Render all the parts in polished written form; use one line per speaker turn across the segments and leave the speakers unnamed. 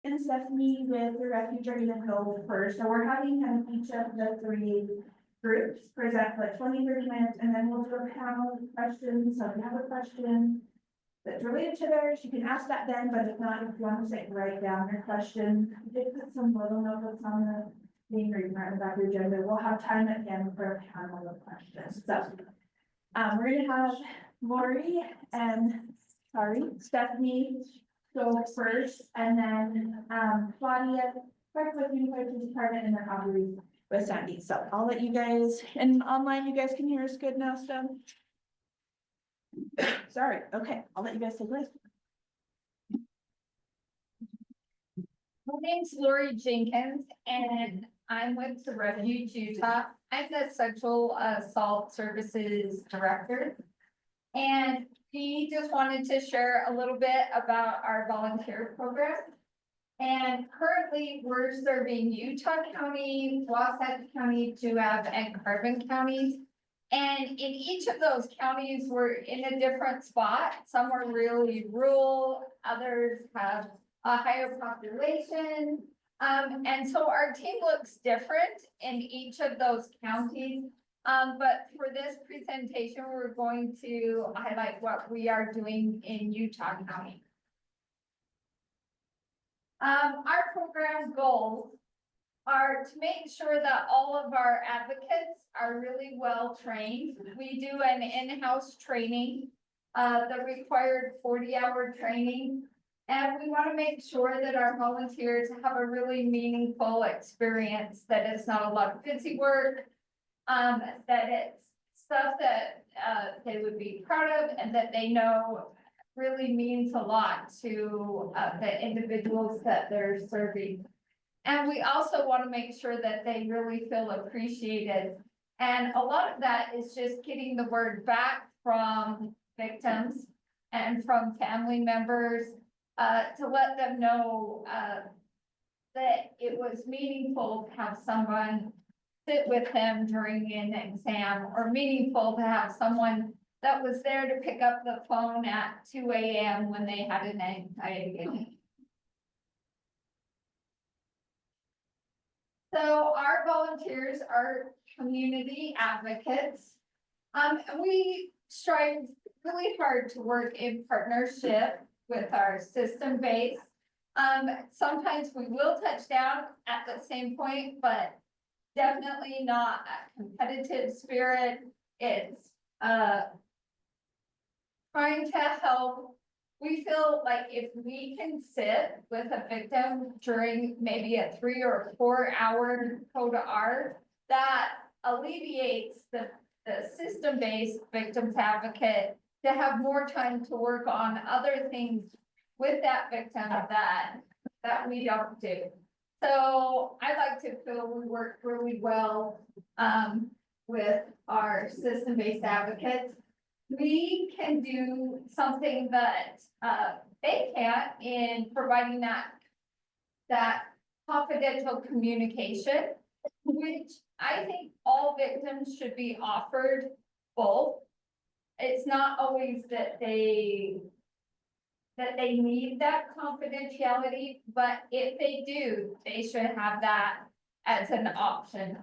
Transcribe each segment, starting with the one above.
and Stephanie with the refuge are gonna go first. So we're having kind of each of the three groups present for like 20-30 minutes, and then we'll do a panel of questions. So if you have a question that's related to theirs, you can ask that then, but if not, if you want to say, write down your question. We did put some little notes on the thing or you might have your agenda. We'll have time at the end for a panel of questions. So we're gonna have Lori and Stephanie go first, and then Claudia, back with you, department, and then I'll be with Sandy. So I'll let you guys, and online, you guys can hear us good now, Steph? Sorry, okay, I'll let you guys take this.
My name's Lori Jenkins, and I'm with the Refuge Utah. I'm the Sexual Assault Services Director. And we just wanted to share a little bit about our volunteer program. And currently, we're serving Utah County, Wasatch County, Juab, and Carbon counties. And in each of those counties, we're in a different spot. Some are really rural, others have a higher population. And so our team looks different in each of those counties. But for this presentation, we're going to highlight what we are doing in Utah County. Our program goals are to make sure that all of our advocates are really well trained. We do an in-house training, the required 40-hour training. And we want to make sure that our volunteers have a really meaningful experience, that it's not a lot of busy work, that it's stuff that they would be proud of and that they know really means a lot to the individuals that they're serving. And we also want to make sure that they really feel appreciated. And a lot of that is just getting the word back from victims and from family members to let them know that it was meaningful to have someone sit with them during an exam, or meaningful to have someone that was there to pick up the phone at 2 a.m. when they had an anxiety attack. So our volunteers are community advocates. And we strive really hard to work in partnership with our system base. Sometimes we will touch down at the same point, but definitely not a competitive spirit. It's trying to help. We feel like if we can sit with a victim during maybe a 3 or 4 hour CODA-R, that alleviates the system-based victims advocate to have more time to work on other things with that victim that we don't do. So I like to feel we work really well with our system-based advocates. We can do something that they can't in providing that confidential communication, which I think all victims should be offered both. It's not always that they need that confidentiality, but if they do, they should have that as an option.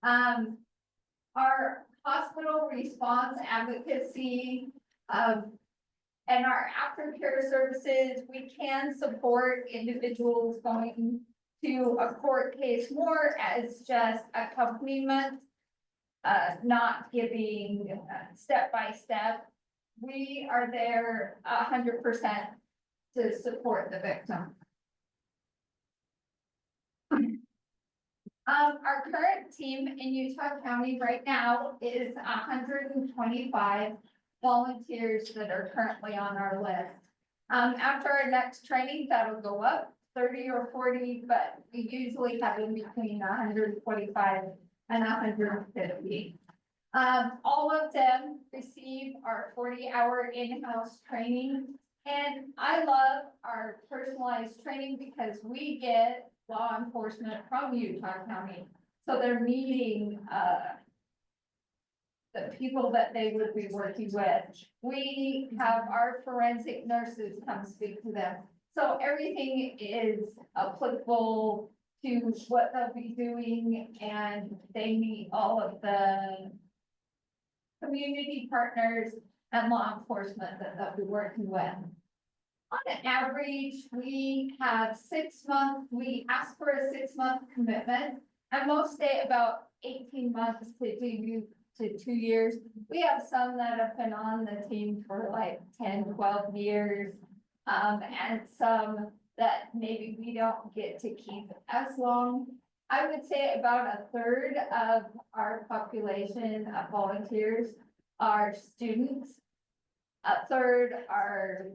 Our hospital response advocacy and our aftercare services, we can support individuals going to a court case more as just accompaniment, not giving step-by-step. We are there 100% to support the victim. Our current team in Utah County right now is 125 volunteers that are currently on our list. After our next training, that'll go up 30 or 40, but we usually have in between 125 and 150. All of them receive our 40-hour in-house training. And I love our personalized training because we get law enforcement from Utah County. So they're meeting the people that they would be working with. We have our forensic nurses come speak to them. So everything is applicable to what they'll be doing, and they meet all of the community partners and law enforcement that they'll be working with. On average, we have 6 months, we ask for a 6-month commitment, and most say about 18 months to 2 years. We have some that have been on the team for like 10, 12 years. And some that maybe we don't get to keep as long. I would say about a third of our population of volunteers are students. A third are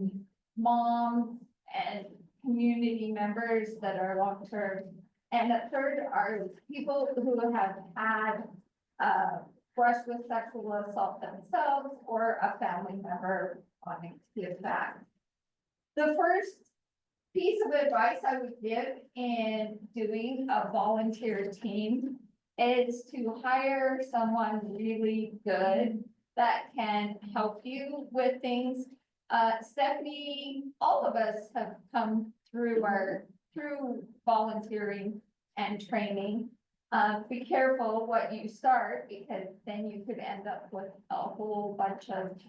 moms and community members that are long-term. And a third are people who have had, brush with sexual assault themselves or a family member wanting to give back. The first piece of advice I would give in doing a volunteer team is to hire someone really good that can help you with things. Stephanie, all of us have come through through volunteering and training. Be careful what you start, because then you could end up with a whole bunch of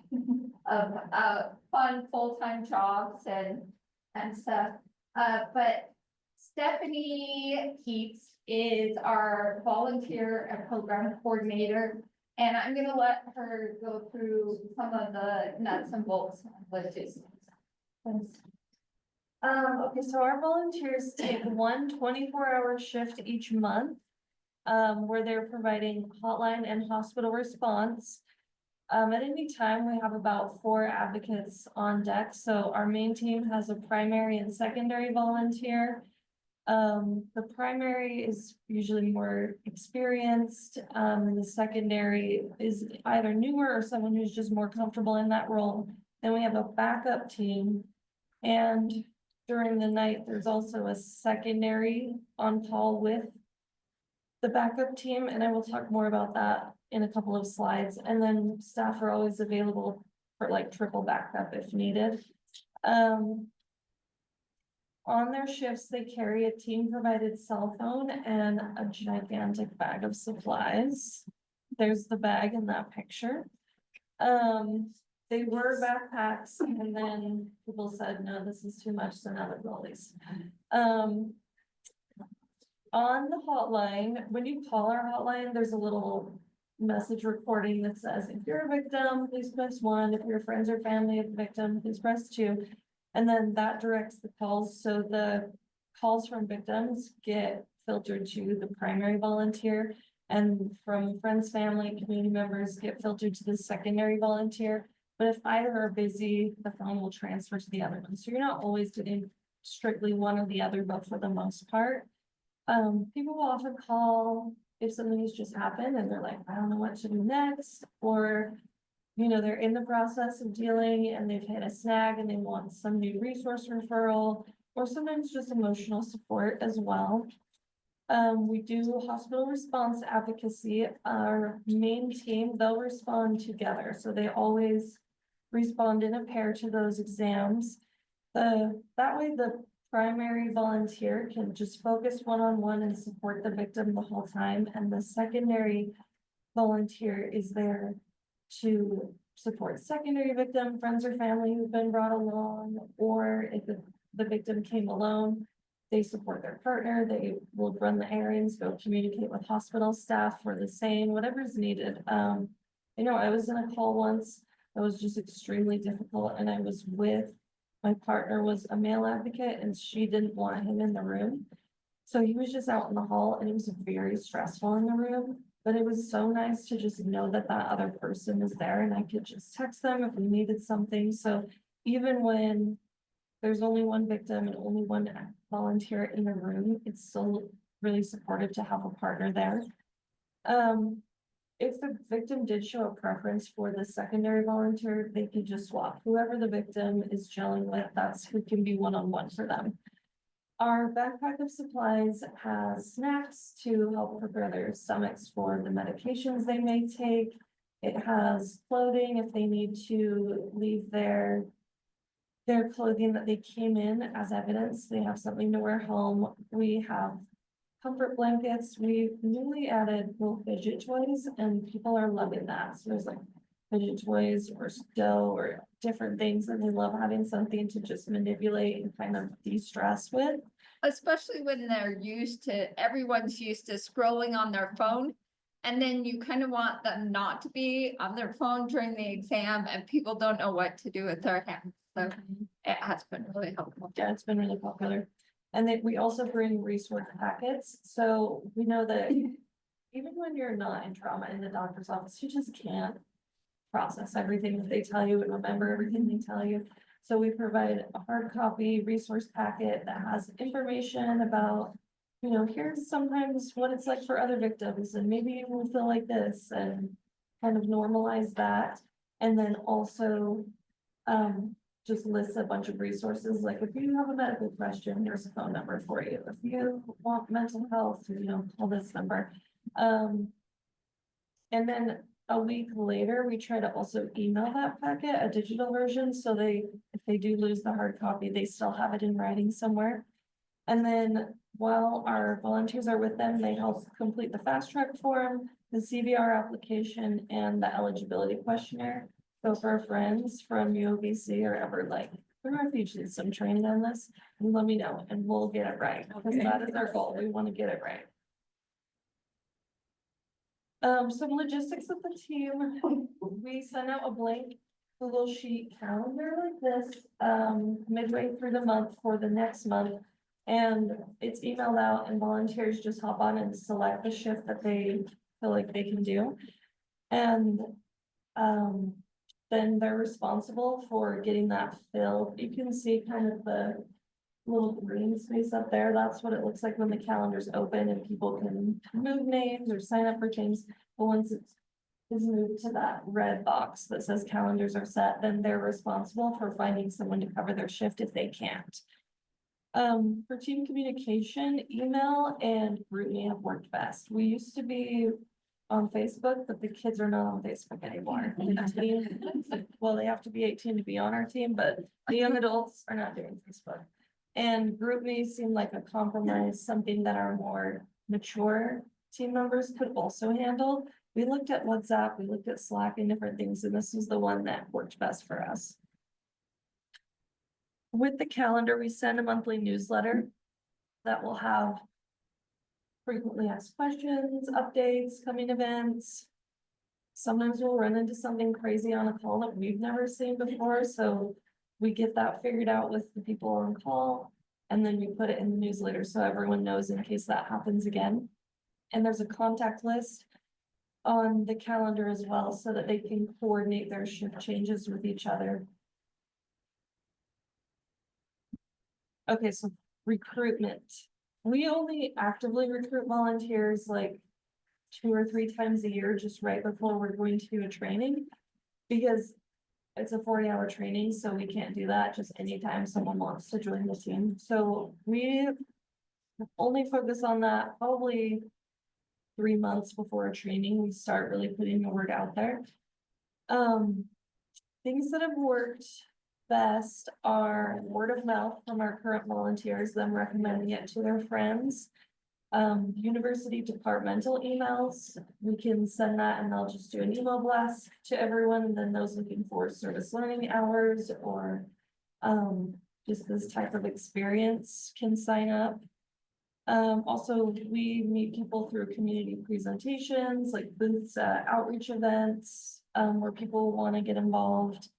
fun full-time jobs and stuff. But Stephanie Keats is our volunteer and program coordinator, and I'm gonna let her go through some of the nuts and bolts of logistics. Thanks.
Okay, so our volunteers take one 24-hour shift each month, where they're providing hotline and hospital response. At any time, we have about 4 advocates on deck. So our main team has a primary and secondary volunteer. The primary is usually more experienced, and the secondary is either newer or someone who's just more comfortable in that role. Then we have a backup team, and during the night, there's also a secondary on call with the backup team, and I will talk more about that in a couple of slides. And then staff are always available for like triple backup if needed. On their shifts, they carry a team provided cell phone and a gigantic bag of supplies. There's the bag in that picture. They were backpacks, and then people said, no, this is too much, so now they're rollies. On the hotline, when you call our hotline, there's a little message recording that says, if you're a victim, please press 1. If your friends or family of the victim, please press 2. And then that directs the calls. So the calls from victims get filtered to the primary volunteer, and from friends, family, community members get filtered to the secondary volunteer. But if either are busy, the phone will transfer to the other one. So you're not always doing strictly one or the other, but for the most part. People will often call if something has just happened and they're like, I don't know what to do next, or, you know, they're in the process of dealing and they've hit a snag and they want some new resource referral, or sometimes just emotional support as well. We do hospital response advocacy. Our main team, they'll respond together. So they always respond in a pair to those exams. That way the primary volunteer can just focus one-on-one and support the victim the whole time. And the secondary volunteer is there to support secondary victim, friends or family who've been brought along, or if the victim came alone, they support their partner. They will run the errands, go communicate with hospital staff for the same, whatever's needed. You know, I was in a call once that was just extremely difficult, and I was with my partner was a male advocate, and she didn't want him in the room. So he was just out in the hall, and it was very stressful in the room. But it was so nice to just know that that other person was there, and I could just text them if we needed something. So even when there's only one victim and only one volunteer in the room, it's still really supportive to have a partner there. If the victim did show a preference for the secondary volunteer, they could just swap. Whoever the victim is gelling with, that's who can be one-on-one for them. Our backpack of supplies has snacks to help prepare their stomachs for the medications they may take. It has clothing if they need to leave their their clothing that they came in as evidence. They have something to wear home. We have comfort blankets. We newly added little fidget toys and people are loving that. So there's like fidget toys or dough or different things, and they love having something to just manipulate and kind of de-stress with.
Especially when everyone's used to scrolling on their phone. And then you kind of want them not to be on their phone during the exam and people don't know what to do with their hands. So it has been really helpful.
Yeah, it's been really popular. And then we also bring resource packets. So we know that even when you're not in trauma in the doctor's office, you just can't process everything that they tell you and remember everything they tell you. So we provide a hard copy resource packet that has information about, here's sometimes what it's like for other victims, and maybe you will feel like this, and kind of normalize that. And then also, just lists a bunch of resources, like if you have a medical question, here's a phone number for you. If you want mental health, call this number. And then a week later, we try to also email that packet, a digital version, so if they do lose the hard copy, they still have it in writing somewhere. And then while our volunteers are with them, they help complete the fast track form, the CVR application, and the eligibility questionnaire. So if our friends from UOBC are ever like, the refuge needs some training on this, let me know and we'll get it right, because that is our goal. We want to get it right. Some logistics of the team. We send out a blank Google Sheet calendar like this, midway through the month for the next month. And it's emailed out and volunteers just hop on and select the shift that they feel like they can do. And, then they're responsible for getting that filled. You can see kind of the little green space up there. That's what it looks like when the calendar's open and people can move names or sign up for things. But once it's moved to that red box that says calendars are set, then they're responsible for finding someone to cover their shift if they can't. For team communication, email and GroupMe have worked best. We used to be on Facebook, but the kids are not on Facebook anymore. Well, they have to be 18 to be on our team, but the young adults are not doing Facebook. And GroupMe seemed like a compromise, something that our more mature team members could also handle. We looked at WhatsApp, we looked at Slack and different things, and this was the one that worked best for us. With the calendar, we send a monthly newsletter that will have frequently asked questions, updates, coming events. Sometimes we'll run into something crazy on a call that we've never seen before, so we get that figured out with the people on call, and then we put it in the newsletter so everyone knows in case that happens again. And there's a contact list on the calendar as well, so that they can coordinate their shift changes with each other. Okay, so recruitment. We only actively recruit volunteers like 2 or 3 times a year, just right before we're going to do a training. Because it's a 40-hour training, so we can't do that just anytime someone wants to join the team. So we only focus on that probably 3 months before a training. We start really putting the word out there. Things that have worked best are word of mouth from our current volunteers, them recommending it to their friends. University departmental emails, we can send that and they'll just do an email blast to everyone, and then those looking for service learning hours or just this type of experience can sign up. Also, we meet people through community presentations, like booths, outreach events, where people want to get involved.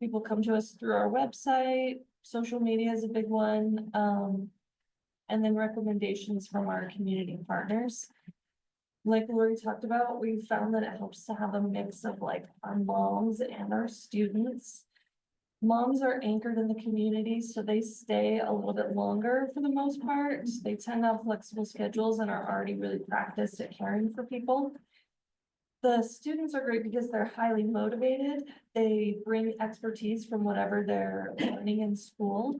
People come to us through our website, social media is a big one, and then recommendations from our community partners. Like Lori talked about, we found that it helps to have a mix of like our moms and our students. Moms are anchored in the community, so they stay a little bit longer for the most part. They tend to have flexible schedules and are already really practiced at caring for people. The students are great because they're highly motivated. They bring expertise from whatever they're learning in school.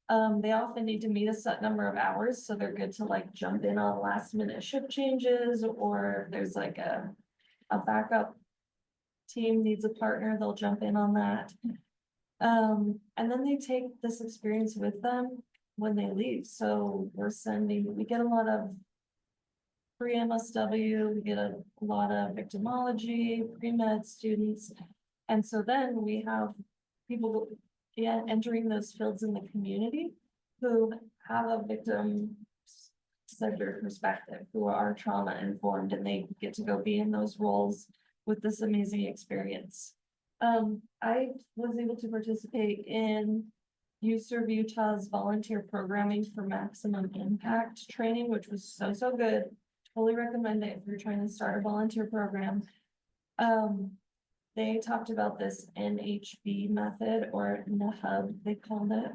They often need to meet a set number of hours, so they're good to like jump in on last minute shift changes, or if there's like a backup team needs a partner, they'll jump in on that. And then they take this experience with them when they leave. So we get a lot of pre-MSW, we get a lot of victimology, pre-med students. And so then we have people, yeah, entering those fields in the community who have a victim centered perspective, who are trauma informed, and they get to go be in those roles with this amazing experience. I was able to participate in Youth Serve Utah's volunteer programming for maximum impact training, which was so good. Totally recommend it if you're trying to start a volunteer program. They talked about this NHB method, or NHUB, they called it.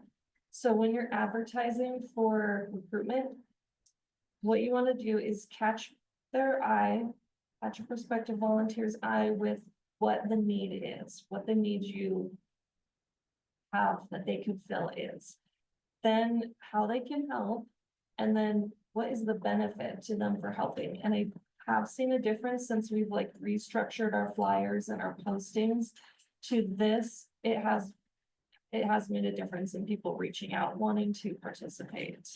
So when you're advertising for recruitment, what you want to do is catch their eye, catch a prospective volunteer's eye with what the need is, what the need you have that they can fill is. Then how they can help, and then what is the benefit to them for helping. And I have seen a difference since we've like restructured our flyers and our postings to this. It has made a difference in people reaching out, wanting to participate.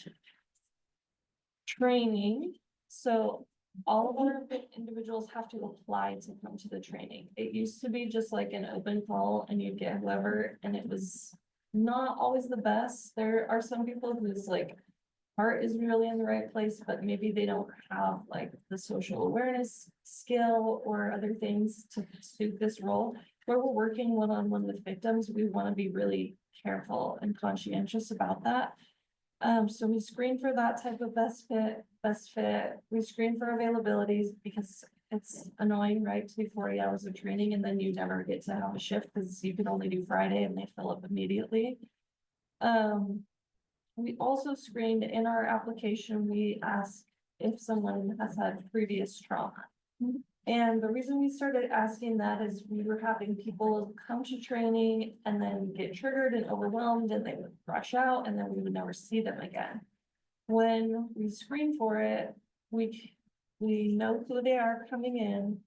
Training, so all of our individuals have to apply to come to the training. It used to be just like an open call and you'd get whoever, and it was not always the best. There are some people whose like heart is really in the right place, but maybe they don't have like the social awareness skill or other things to suit this role. Where we're working one-on-one with victims, we want to be really careful and conscientious about that. So we screen for that type of best fit. We screen for availabilities because it's annoying, right? To do 40 hours of training and then you never get to have a shift because you can only do Friday and they fill up immediately. We also screened in our application, we asked if someone has had previous trauma. And the reason we started asking that is we were having people come to training and then get triggered and overwhelmed and they would rush out and then we would never see them again. When we screen for it, we know who they are coming in.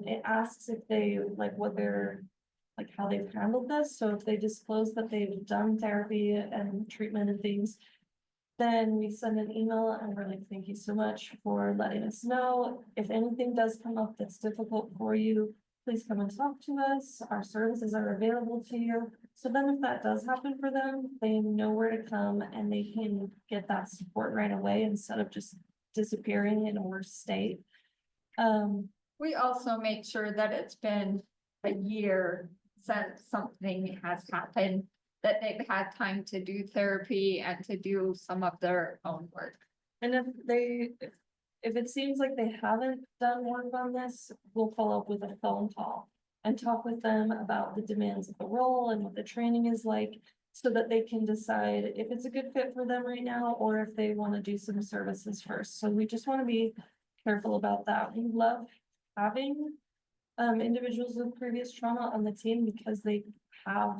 It asks if they like what they're like how they've handled this. So if they disclose that they've done therapy and treatment and things, then we send an email and we're like, thank you so much for letting us know. If anything does come up that's difficult for you, please come and talk to us. Our services are available to you. So then if that does happen for them, they know where to come and they can get that support right away instead of just disappearing in a worse state.
We also make sure that it's been a year since something has happened, that they've had time to do therapy and to do some of their own work.
And if it seems like they haven't done work on this, we'll follow up with a phone call and talk with them about the demands of the role and what the training is like, so that they can decide if it's a good fit for them right now, or if they want to do some services first. So we just want to be careful about that. We love having individuals with previous trauma on the team because they have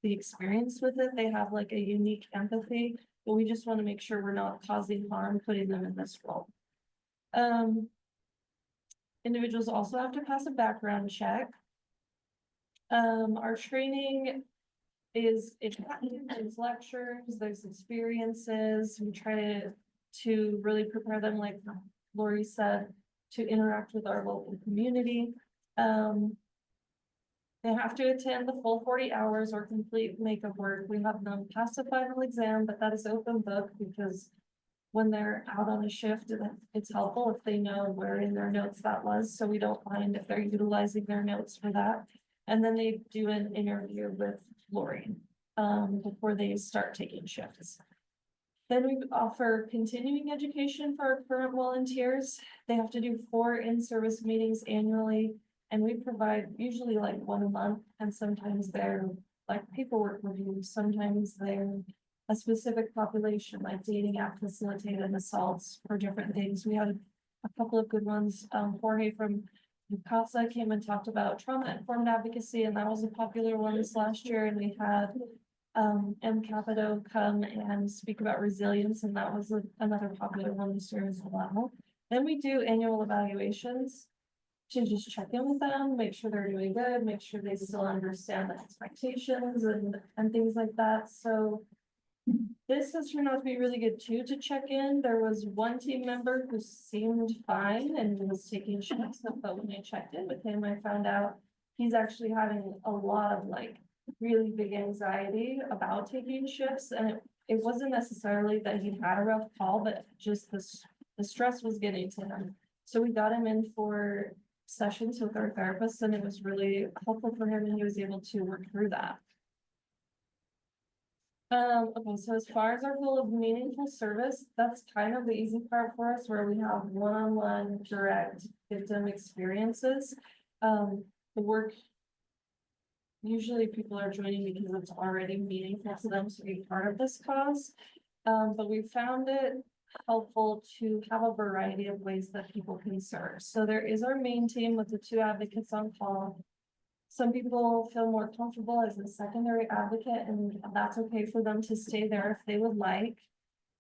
the experience with it. They have like a unique empathy, but we just want to make sure we're not causing harm putting them in this role. Individuals also have to pass a background check. Our training is, there's lectures, there's experiences. We try to really prepare them, like Lori said, to interact with our local community. They have to attend the full 40 hours or complete makeup work. We have them pass the final exam, but that is open book because when they're out on a shift, it's helpful if they know where in their notes that was. So we don't mind if they're utilizing their notes for that. And then they do an interview with Lori before they start taking shifts. Then we offer continuing education for our current volunteers. They have to do 4 in-service meetings annually. And we provide usually like 1 a month, and sometimes they're like paperwork reviews, sometimes they're a specific population, like dating app facilitated assaults for different things. We had a couple of good ones. Jorge from CASA came and talked about trauma-informed advocacy, and that was a popular one this last year. And we had M. Capito come and speak about resilience, and that was another popular one this year as well. Then we do annual evaluations. to just check in with them, make sure they're doing good, make sure they still understand the expectations and things like that, so. This has turned out to be really good too, to check in. There was one team member who seemed fine and was taking shifts, but when I checked in with him, I found out he's actually having a lot of like really big anxiety about taking shifts, and it wasn't necessarily that he had a rough call, but just the stress was getting to him. So we got him in for sessions with our therapist, and it was really helpful for him, and he was able to work through that. Okay, so as far as our goal of meaningful service, that's kind of the easy part for us, where we have one-on-one direct victim experiences. The work. Usually people are joining because it's already meaningful to them to be part of this cause. But we found it helpful to have a variety of ways that people can serve. So there is our main team with the 2 advocates on call. Some people feel more comfortable as a secondary advocate, and that's okay for them to stay there if they would like.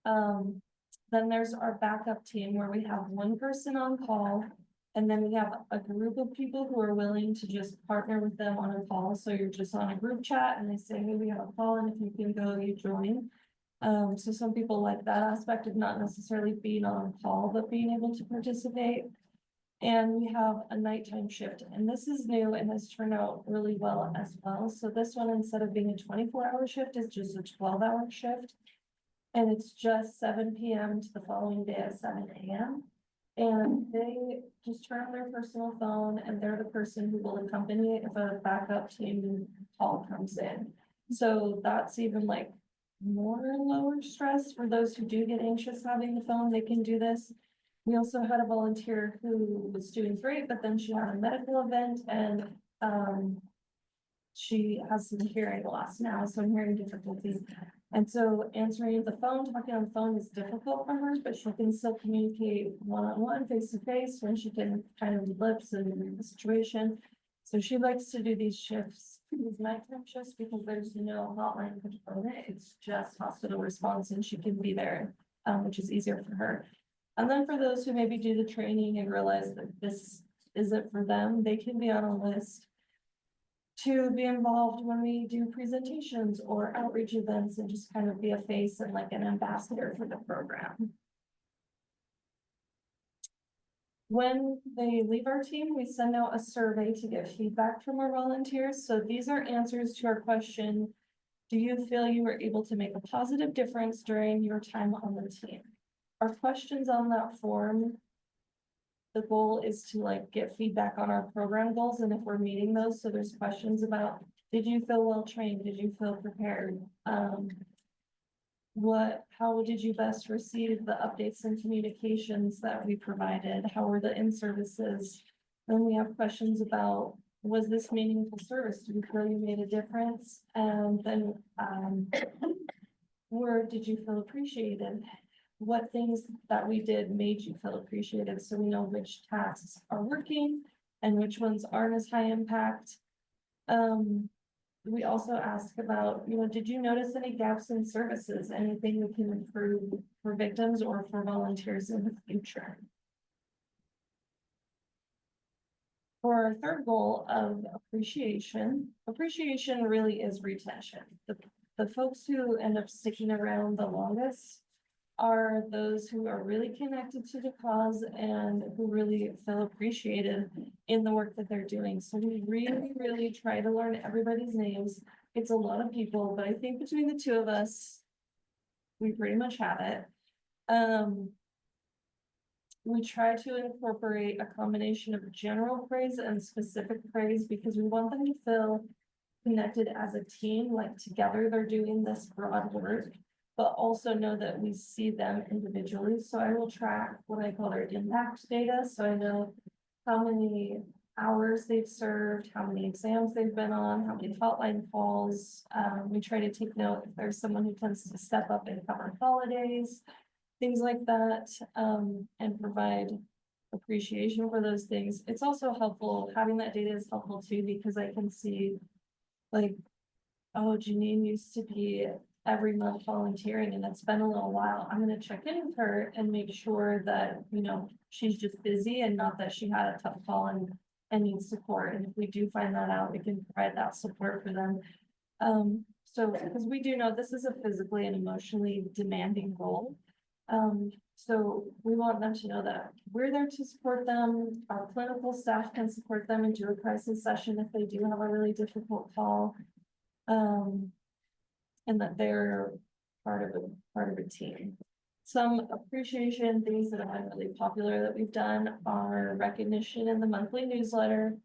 Then there's our backup team where we have 1 person on call, and then we have a group of people who are willing to just partner with them on a call. So you're just on a group chat and they say, hey, we have a call, and if you can go, you join. So some people like that aspect of not necessarily being on call, but being able to participate. And we have a nighttime shift, and this is new and has turned out really well as well. So this one, instead of being a 24-hour shift, is just a 12-hour shift. And it's just 7 p.m. to the following day at 7 a.m. And they just turn on their personal phone, and they're the person who will accompany it if a backup team call comes in. So that's even like more lower stress for those who do get anxious having the phone. They can do this. We also had a volunteer who was doing great, but then she had a medical event, and she has some hearing loss now, some hearing difficulties. And so answering the phone, talking on the phone is difficult for her, but she can still communicate one-on-one, face-to-face, when she can kind of read lips and read the situation. So she likes to do these shifts, these nighttime shifts, because there's no hotline component. It's just hospital response, and she can be there, which is easier for her. And then for those who maybe do the training and realize that this isn't for them, they can be on a list to be involved when we do presentations or outreach events, and just kind of be a face and like an ambassador for the program. When they leave our team, we send out a survey to get feedback from our volunteers. So these are answers to our question, do you feel you were able to make a positive difference during your time on the team? Our questions on that form, the goal is to like get feedback on our program goals and if we're meeting those. So there's questions about, did you feel well trained? Did you feel prepared? How did you best receive the updates and communications that we provided? How were the in-services? Then we have questions about, was this meaningful service? Do you feel you made a difference? And then, where did you feel appreciated? What things that we did made you feel appreciated, so we know which tasks are working and which ones aren't as high impact. We also ask about, did you notice any gaps in services, anything we can improve for victims or for volunteers in the future? For our third goal of appreciation really is retention. The folks who end up sticking around the longest are those who are really connected to the cause and who really feel appreciated in the work that they're doing. So we really, really try to learn everybody's names. It's a lot of people, but I think between the 2 of us, we pretty much have it. We try to incorporate a combination of general praise and specific praise because we want them to feel connected as a team, like together they're doing this broad work, but also know that we see them individually. So I will track what I call their impact data. So I know how many hours they've served, how many exams they've been on, how many hotline calls. We try to take note if there's someone who tends to step up and cover holidays, things like that, and provide appreciation for those things. It's also helpful, having that data is helpful too, because I can see like, oh, Janine used to be every month volunteering, and it's been a little while. I'm gonna check in with her and make sure that, she's just busy and not that she had a tough call and needs support. And if we do find that out, we can provide that support for them. So, because we do know this is a physically and emotionally demanding role. So we want them to know that we're there to support them. Our clinical staff can support them and do a crisis session if they do have a really difficult call. And that they're part of a team. Some appreciation things that have been really popular that we've done are recognition in the monthly newsletter.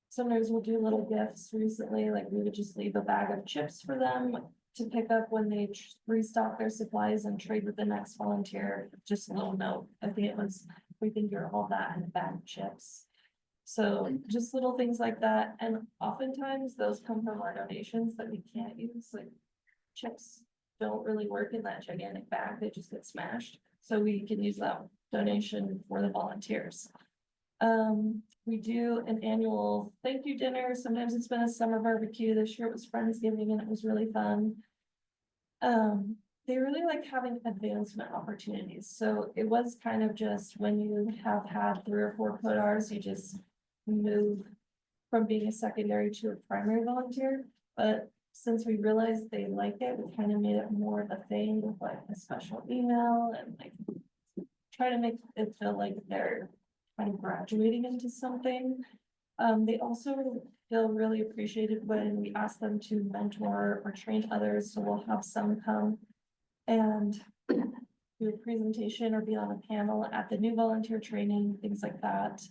Sometimes we'll do little gifts recently, like we would just leave a bag of chips for them to pick up when they restock their supplies and trade with the next volunteer. Just a little note. I think it was, we think you're all that in a bag of chips. So just little things like that. And oftentimes those come from our donations that we can't use, like chips don't really work in that gigantic bag. They just get smashed. So we can use that donation for the volunteers. We do an annual thank you dinner. Sometimes it's been a summer barbecue. This year it was Friendsgiving and it was really fun. They really like having advancement opportunities. So it was kind of just when you have had 3 or 4 CODARs, you just move from being a secondary to a primary volunteer. But since we realized they like it, we kind of made it more of a thing with like a special email and like try to make it feel like they're kind of graduating into something. They also feel really appreciated when we ask them to mentor or train others. So we'll have some come and do a presentation or be on a panel at the new volunteer training, things like that.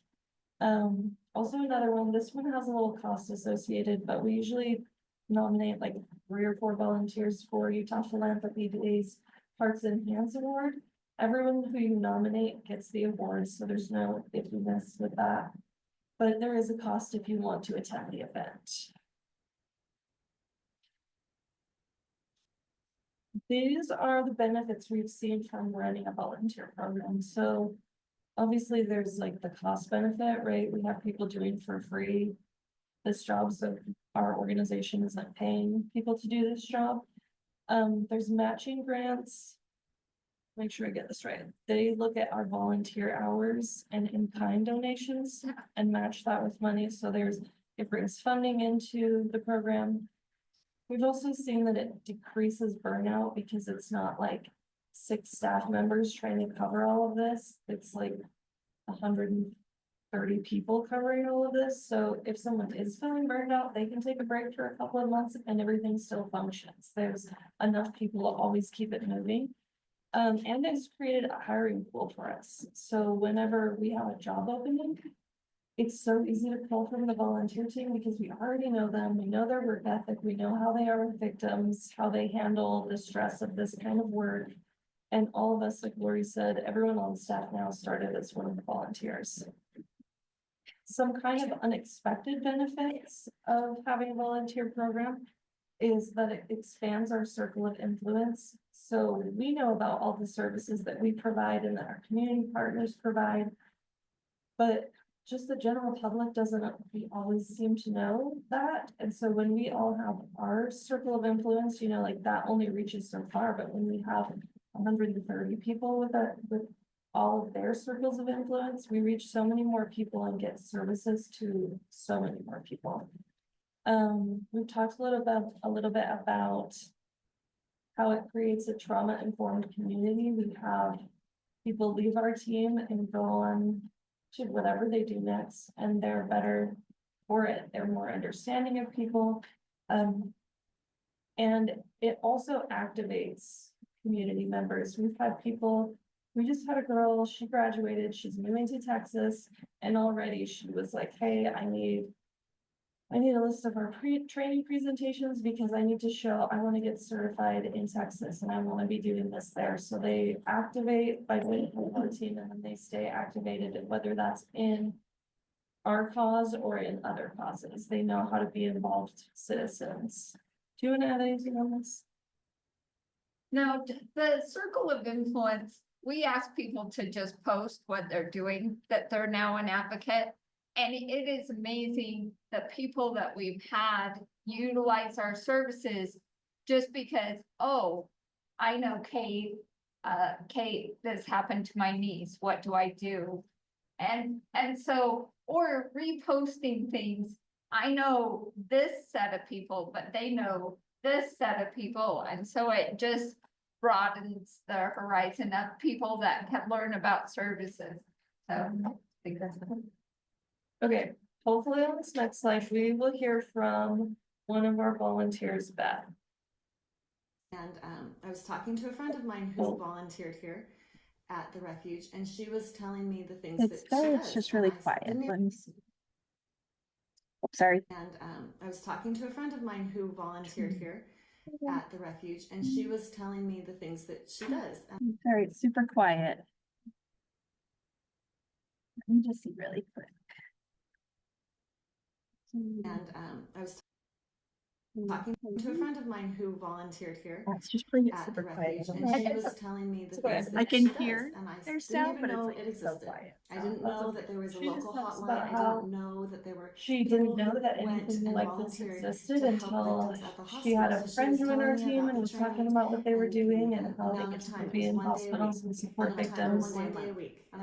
Also another one, this one has a little cost associated, but we usually nominate like 3 or 4 volunteers for Utah Philanthropy Day's Hearts and Hands Award. Everyone who you nominate gets the award, so there's no iffiness with that. But there is a cost if you want to attend the event. These are the benefits we've seen from running a volunteer program. So obviously there's like the cost benefit, right? We have people doing for free this job, so our organization isn't paying people to do this job. There's matching grants. Make sure I get this right. They look at our volunteer hours and in-kind donations and match that with money. So it brings funding into the program. We've also seen that it decreases burnout because it's not like 6 staff members trying to cover all of this. It's like 130 people covering all of this. So if someone is feeling burned out, they can take a break for a couple of months and everything still functions. There's enough people to always keep it moving. And it's created a hiring pool for us. So whenever we have a job opening, it's so easy to pull from the volunteer team because we already know them. We know their work ethic. We know how they are with victims, how they handle the stress of this kind of work. And all of us, like Lori said, everyone on staff now started as one of the volunteers. Some kind of unexpected benefits of having a volunteer program is that it expands our circle of influence. So we know about all the services that we provide and that our community partners provide. But just the general public doesn't always seem to know that. And so when we all have our circle of influence, like that only reaches so far. But when we have 130 people with all of their circles of influence, we reach so many more people and get services to so many more people. We've talked a little bit about how it creates a trauma-informed community. We have people leave our team and go on to whatever they do next, and they're better for it. They're more understanding of people. And it also activates community members. We've had people, we just had a girl, she graduated, she's moving to Texas, and already she was like, hey, I need a list of our training presentations because I need to show, I want to get certified in Texas and I want to be doing this there. So they activate by doing our team and then they stay activated, whether that's in our cause or in other causes. They know how to be involved citizens. Do you want to add anything on this?
Now, the circle of influence, we ask people to just post what they're doing, that they're now an advocate. And it is amazing the people that we've had utilize our services just because, oh, I know Kate, Kate, this happened to my niece, what do I do? And so, or reposting things, I know this set of people, but they know this set of people, and so it just broadens the horizon of people that can learn about services. So I think that's.
Okay, hopefully on this next slide, we will hear from one of our volunteers, Beth.
And I was talking to a friend of mine who volunteered here at the refuge, and she was telling me the things that she does.
It's just really
and
quiet.
didn't
Let me see. Oh, sorry.
And I was talking to a friend of mine who volunteered here at the refuge, and she was telling me the things that she does.
Sorry, it's super quiet. Let me just see really quick.
And I was talking to a friend of mine who volunteered here
Oh, it's just pretty
at the
super quiet.
refuge, and she was telling me the
okay.
things that
I can
she does,
hear
and I
their
didn't
sound,
even
but
know
it's like
it
so
existed.
quiet.
I didn't
That's
know
okay.
that there was a
She just
local
talks
hotline.
about
I
how
didn't know that there were
she
people
didn't know
who
that
went
anything
and
like this
volunteered
existed
to help
until
victims at the
she had
hospital.
a
So she
friend
was
join our
telling me
team
about
and
the
was talking
training
about what they were
and
doing
the
and how they
amount
get
of
to
time. It
be
was
in
1 day a
hospitals
week,
and support
one day
victims.
a week, or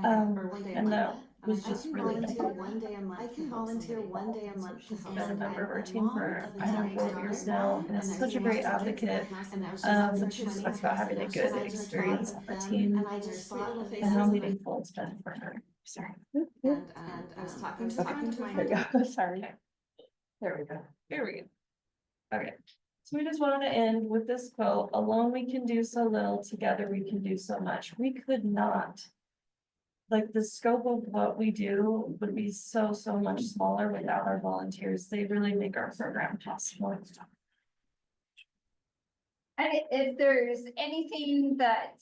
1 day a
And
month.
that was
I
just
can
really
volunteer
important.
1 day a month. I can volunteer 1 day a month to
She's
help.
been a member of our
I'm
team
mom
for,
of a
I know, 4
teenage
years
daughter,
now, and
and
is
I
such a
can
great
watch kids in my
advocate.
house, and now she loves her
And she just
kids in
talks
my
about
house,
having a
and
good
I just
experience
thought
on
of
the
them,
team
and I just thought of
and how
faces,
meaningful it's been for her. Sorry.
and I was talking to a friend of
There
mine.
you go. Sorry.
There we go. Here we go. Okay. So we just wanted to end with this quote: alone we can do so little, together we can do so much. We could not. Like, the scope of what we do would be so much smaller without our volunteers. They really make our program possible.
And if there's anything that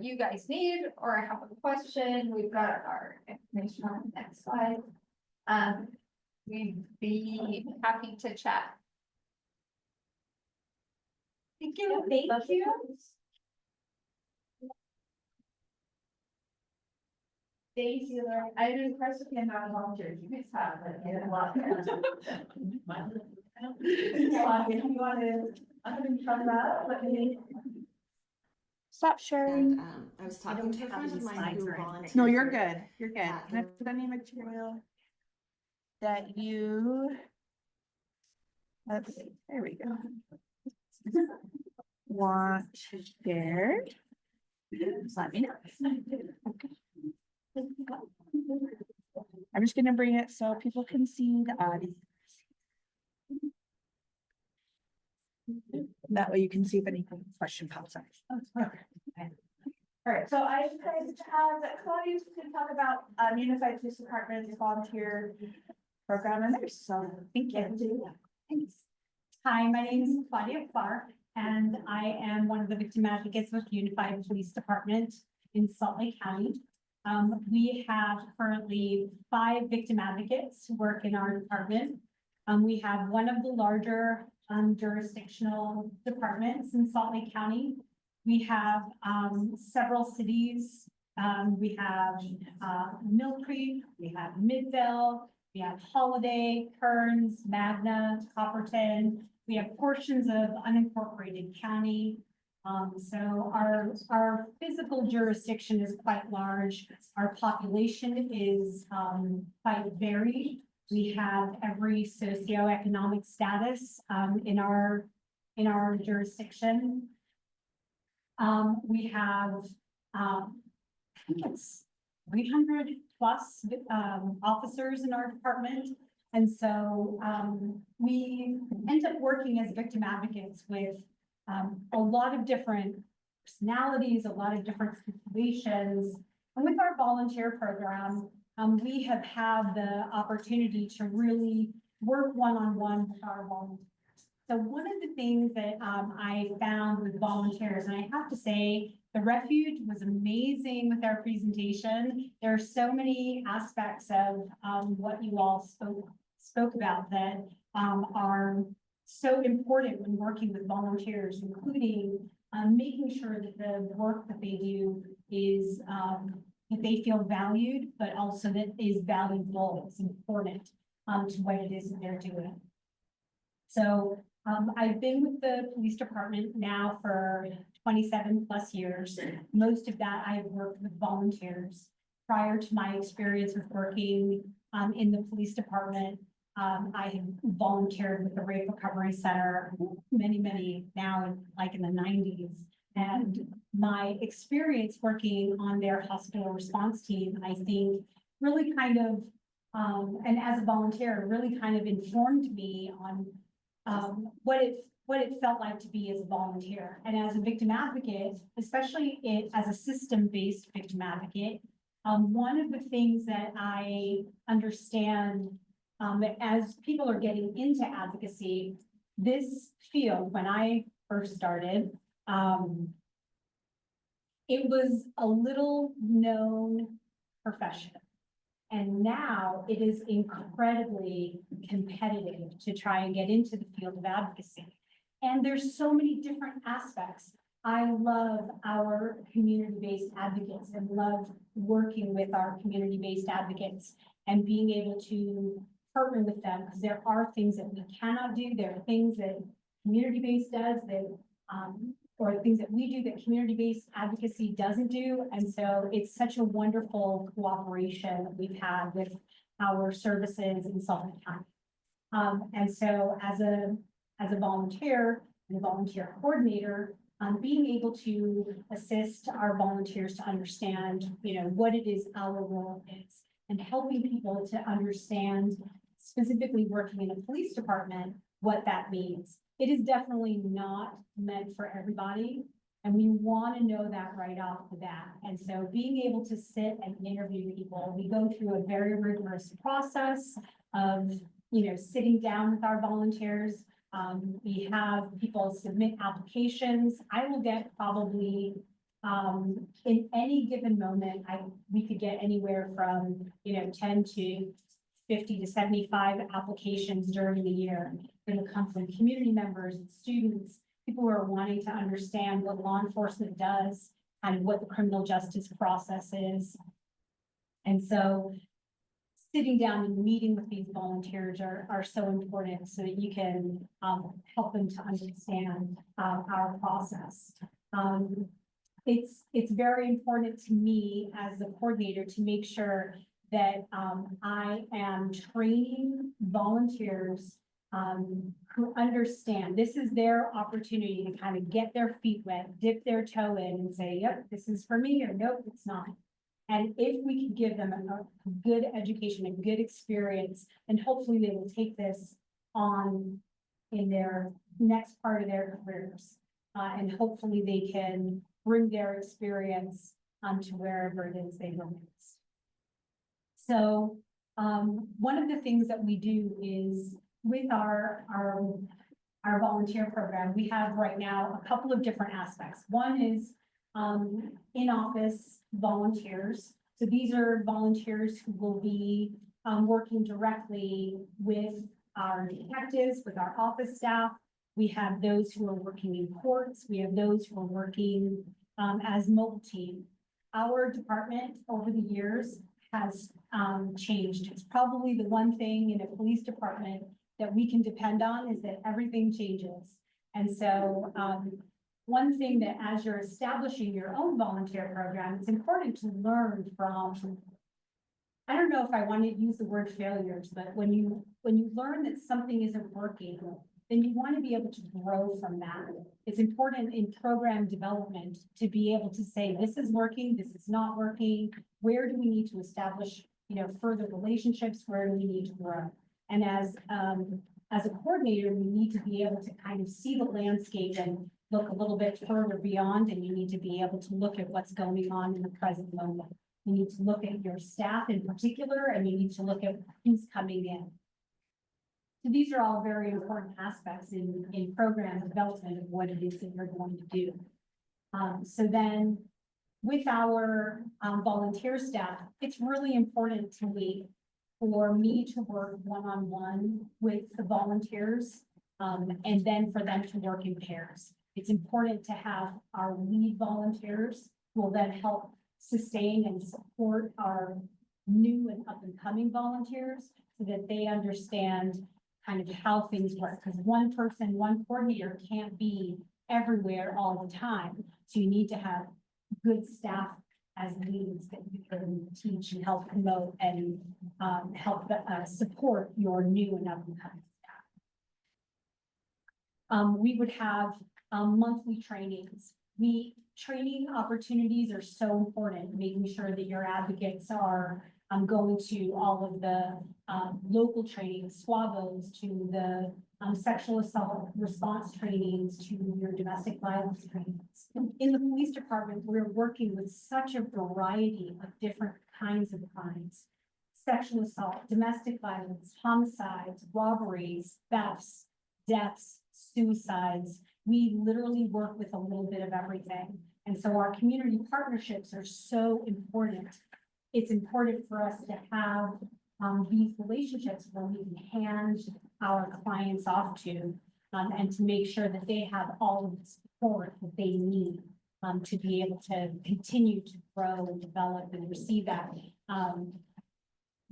you guys need or have a question, we've got our information on the next slide. We'd be happy to chat. Thank you. Thank you.
Thank you, Laura. I didn't impress with the amount of volunteers you guys have, but you have a lot. Yeah, if you want to, I'm gonna come up, let me.
Stop sharing.
And I was talking to a friend of mine who volunteered.
No, you're
here
good. You're good.
at
Can I
the-
put any material that you? Let's see, there we go. Want to share? Just let me know. I'm just gonna bring it so people can see the audience. That way you can see if any question pops up.
All right, so I decided to have Claudia to talk about Unified Police Department's volunteer program, and there's some. Thank you.
Thanks. Hi, my name is Claudia Clark, and I am one of the victim advocates with Unified Police Department in Salt Lake County. We have currently 5 victim advocates who work in our department. We have one of the larger jurisdictional departments in Salt Lake County. We have several cities. We have Mill Creek, we have Midvale, we have Holiday, Kearns, Magna, Copperton. We have portions of unincorporated county. So our physical jurisdiction is quite large. Our population is quite varied. We have every socioeconomic status in our jurisdiction. We have I think it's 300 plus officers in our department. And so we end up working as victim advocates with a lot of different personalities, a lot of different situations. And with our volunteer program, we have had the opportunity to really work one-on-one with our volunteers. So one of the things that I found with volunteers, and I have to say, the refuge was amazing with our presentation. There are so many aspects of what you all spoke about that are so important when working with volunteers, including making sure that the work that they do is that they feel valued, but also that is valuable. It's important to what it is that they're doing. So I've been with the police department now for 27+ years. Most of that I've worked with volunteers. Prior to my experience with working, in the police department, I had volunteered with the Rape Recovery Center many, now in the 90s. And my experience working on their hospital response team, I think, really kind of, and as a volunteer, really kind of informed me on what it felt like to be as a volunteer. And as a victim advocate, especially as a system-based victim advocate, one of the things that I understand, as people are getting into advocacy, this field, when I first started, it was a little known profession. And now it is incredibly competitive to try and get into the field of advocacy. And there's so many different aspects. I love our community-based advocates and love working with our community-based advocates and being able to partner with them, because there are things that we cannot do. There are things that community-based does that, or things that we do that community-based advocacy doesn't do. And so it's such a wonderful cooperation that we've had with our services in Suffolk County. And so as a volunteer and a volunteer coordinator, being able to assist our volunteers to understand, what it is our role is, and helping people to understand, specifically working in a police department, what that means. It is definitely not meant for everybody, and we want to know that right off the bat. And so being able to sit and interview people, we go through a very rigorous process of, sitting down with our volunteers. We have people submit applications. I will get probably, in any given moment, we could get anywhere from, 10 to 50 to 75 applications during the year. It'll come from community members and students, people who are wanting to understand what law enforcement does and what the criminal justice process is. And so sitting down and meeting with these volunteers are so important so that you can help them to understand our process. It's very important to me as the coordinator to make sure that I am training volunteers who understand this is their opportunity to kind of get their feet wet, dip their toe in and say, yep, this is for me, or nope, it's not. And if we can give them a good education, a good experience, then hopefully they will take this on in their next part of their careers. And hopefully they can bring their experience to wherever it is they go next. So one of the things that we do is with our volunteer program, we have right now a couple of different aspects. One is in-office volunteers. So these are volunteers who will be working directly with our detectives, with our office staff. We have those who are working in courts. We have those who are working as mobile team. Our department over the years has changed. It's probably the one thing in a police department that we can depend on is that everything changes. And so one thing that as you're establishing your own volunteer program, it's important to learn from, I don't know if I want to use the word failures, but when you learn that something isn't working, then you want to be able to grow from that. It's important in program development to be able to say, this is working, this is not working. Where do we need to establish, further relationships? Where do we need to grow? And as a coordinator, we need to be able to kind of see the landscape and look a little bit further beyond, and you need to be able to look at what's going on in the present moment. You need to look at your staff in particular, and you need to look at who's coming in. So these are all very important aspects in program development of what it is that you're going to do. So then with our volunteer staff, it's really important to me for me to work one-on-one with the volunteers and then for them to work in pairs. It's important to have our lead volunteers who will then help sustain and support our new and up and coming volunteers so that they understand kind of how things work, because one person, one coordinator can't be everywhere all the time. So you need to have good staff as leads that you can teach and help promote and help support your new and up and coming staff. We would have monthly trainings. Training opportunities are so important, making sure that your advocates are going to all of the local trainings, SWAVOs, to the sexual assault response trainings, to your domestic violence trainings. In the police department, we're working with such a variety of different kinds of crimes. Sexual assault, domestic violence, homicides, robberies, thefts, deaths, suicides. We literally work with a little bit of everything. And so our community partnerships are so important. It's important for us to have these relationships where we can hand our clients off to and to make sure that they have all of the support that they need to be able to continue to grow and develop and receive that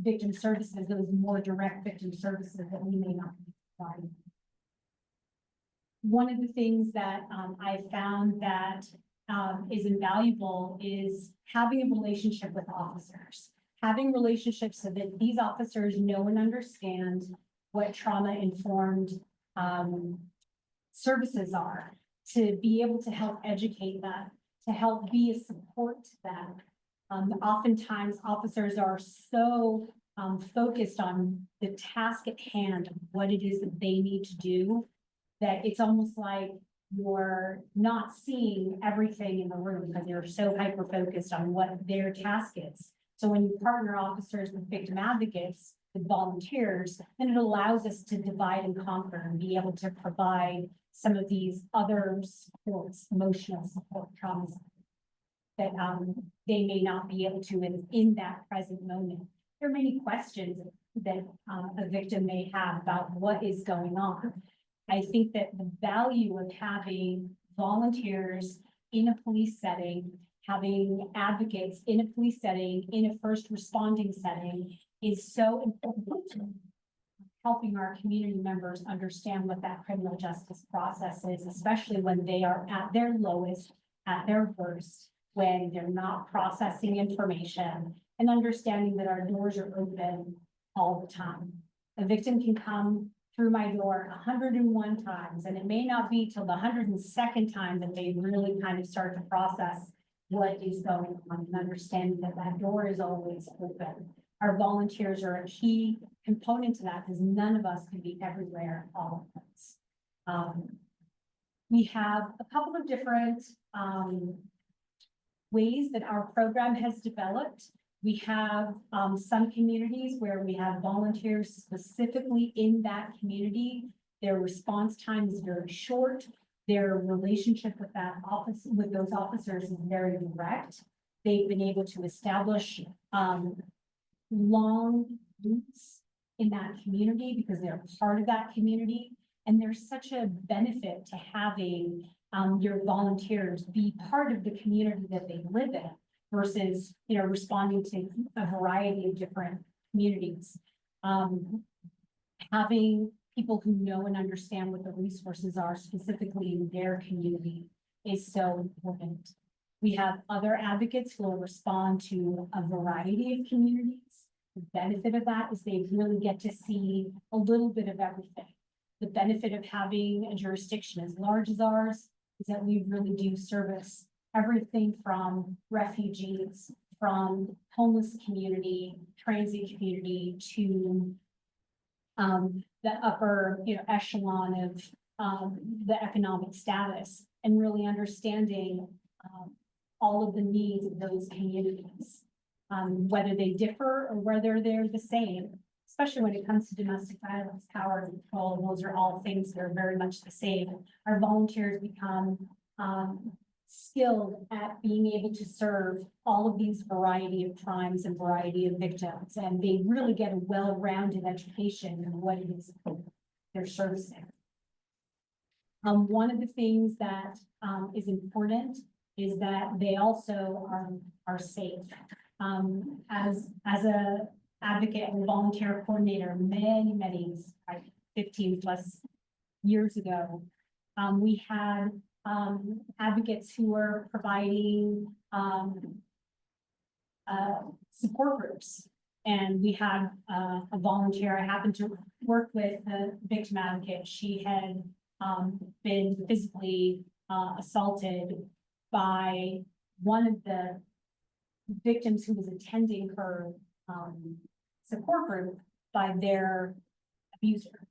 victim services, those more direct victim services that we may not be providing. One of the things that I found that is invaluable is having a relationship with officers. Having relationships so that these officers know and understand what trauma-informed services are, to be able to help educate them, to help be a support to them. Oftentimes, officers are so focused on the task at hand, what it is that they need to do, that it's almost like you're not seeing everything in the room because you're so hyper-focused on what their task is. So when you partner officers with victim advocates, with volunteers, then it allows us to divide and conquer and be able to provide some of these other supports, emotional support, trauma that they may not be able to in that present moment. There are many questions that a victim may have about what is going on. I think that the value of having volunteers in a police setting, having advocates in a police setting, in a first responding setting is so important to helping our community members understand what that criminal justice process is, especially when they are at their lowest, at their worst, when they're not processing information and understanding that our doors are open all the time. A victim can come through my door 101 times, and it may not be till the 102nd time that they really kind of start to process what is going on and understanding that that door is always open. Our volunteers are a key component to that because none of us can be everywhere all at once. We have a couple of different ways that our program has developed. We have some communities where we have volunteers specifically in that community. Their response time is very short. Their relationship with with those officers is very direct. They've been able to establish long roots in that community because they're part of that community. And there's such a benefit to having your volunteers be part of the community that they live in versus, responding to a variety of different communities. Having people who know and understand what the resources are specifically in their community is so important. We have other advocates who will respond to a variety of communities. The benefit of that is they really get to see a little bit of everything. The benefit of having a jurisdiction as large as ours is that we really do service everything from refugees, from homeless community, transient community, to the upper, echelon of the economic status, and really understanding all of the needs of those communities, whether they differ or whether they're the same. Especially when it comes to domestic violence, power and control, those are all things that are very much the same. Our volunteers become skilled at being able to serve all of these variety of crimes and variety of victims, and they really get a well-rounded education in what it is they're servicing. One of the things that is important is that they also are safe. As a advocate and volunteer coordinator, many 15 plus years ago, we had, advocates who were providing, support groups. And we had, a volunteer, I happened to work with a victim advocate. She had, been physically, assaulted by one of the victims who was attending her, support group by their abuser.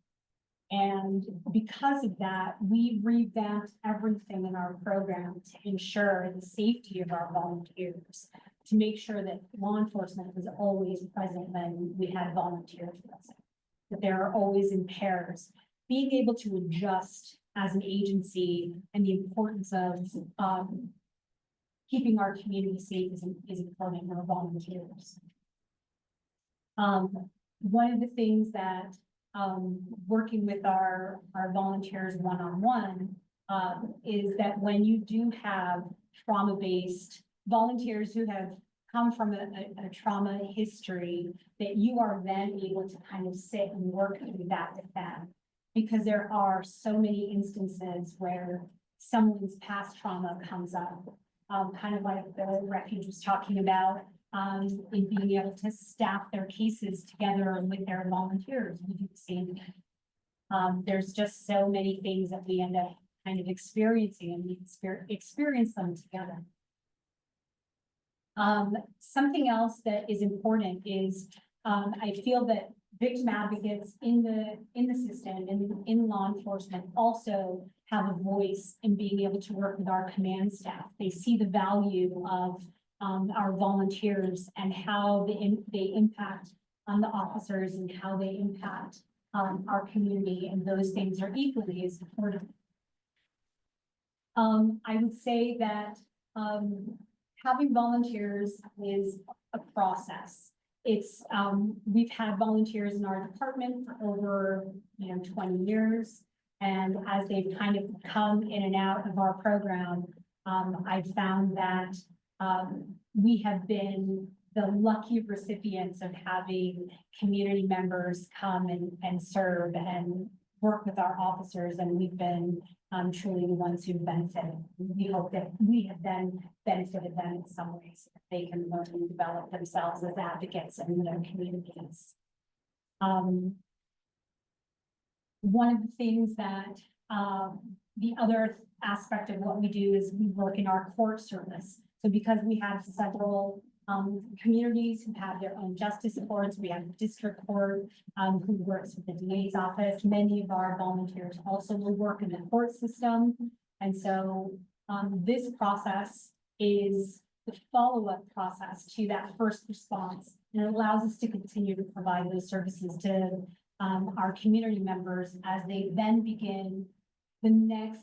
And because of that, we revamped everything in our program to ensure the safety of our volunteers, to make sure that law enforcement was always present when we had volunteers present, that they are always in pairs, being able to adjust as an agency, and the importance of keeping our community safe is important for our volunteers. One of the things that working with our volunteers one-on-one is that when you do have trauma-based volunteers who have come from a trauma history, that you are then able to kind of sit and work through that with them. Because there are so many instances where someone's past trauma comes up, kind of like the refuge was talking about, in being able to staff their cases together with their volunteers. We do the same thing. There's just so many things that we end up kind of experiencing, and we experience them together. Something else that is important is, I feel that victim advocates in the system and in law enforcement also have a voice in being able to work with our command staff. They see the value of our volunteers and how they impact on the officers and how they impact our community, and those things are equally as important. I would say that having volunteers is a process. It's, we've had volunteers in our department for over, 20 years. And as they've kind of come in and out of our program, I've found that we have been the lucky recipients of having community members come and serve and work with our officers, and we've been truly the ones who benefited. We hope that we have then benefited them in some ways. They can learn and develop themselves as advocates in their communities. One of the things that the other aspect of what we do is we work in our court service. So because we have several communities who have their own justice courts, we have district court who works with the DA's office. Many of our volunteers also will work in the court system. And so this process is the follow-up process to that first response. And it allows us to continue to provide those services to our community members as they then begin the next,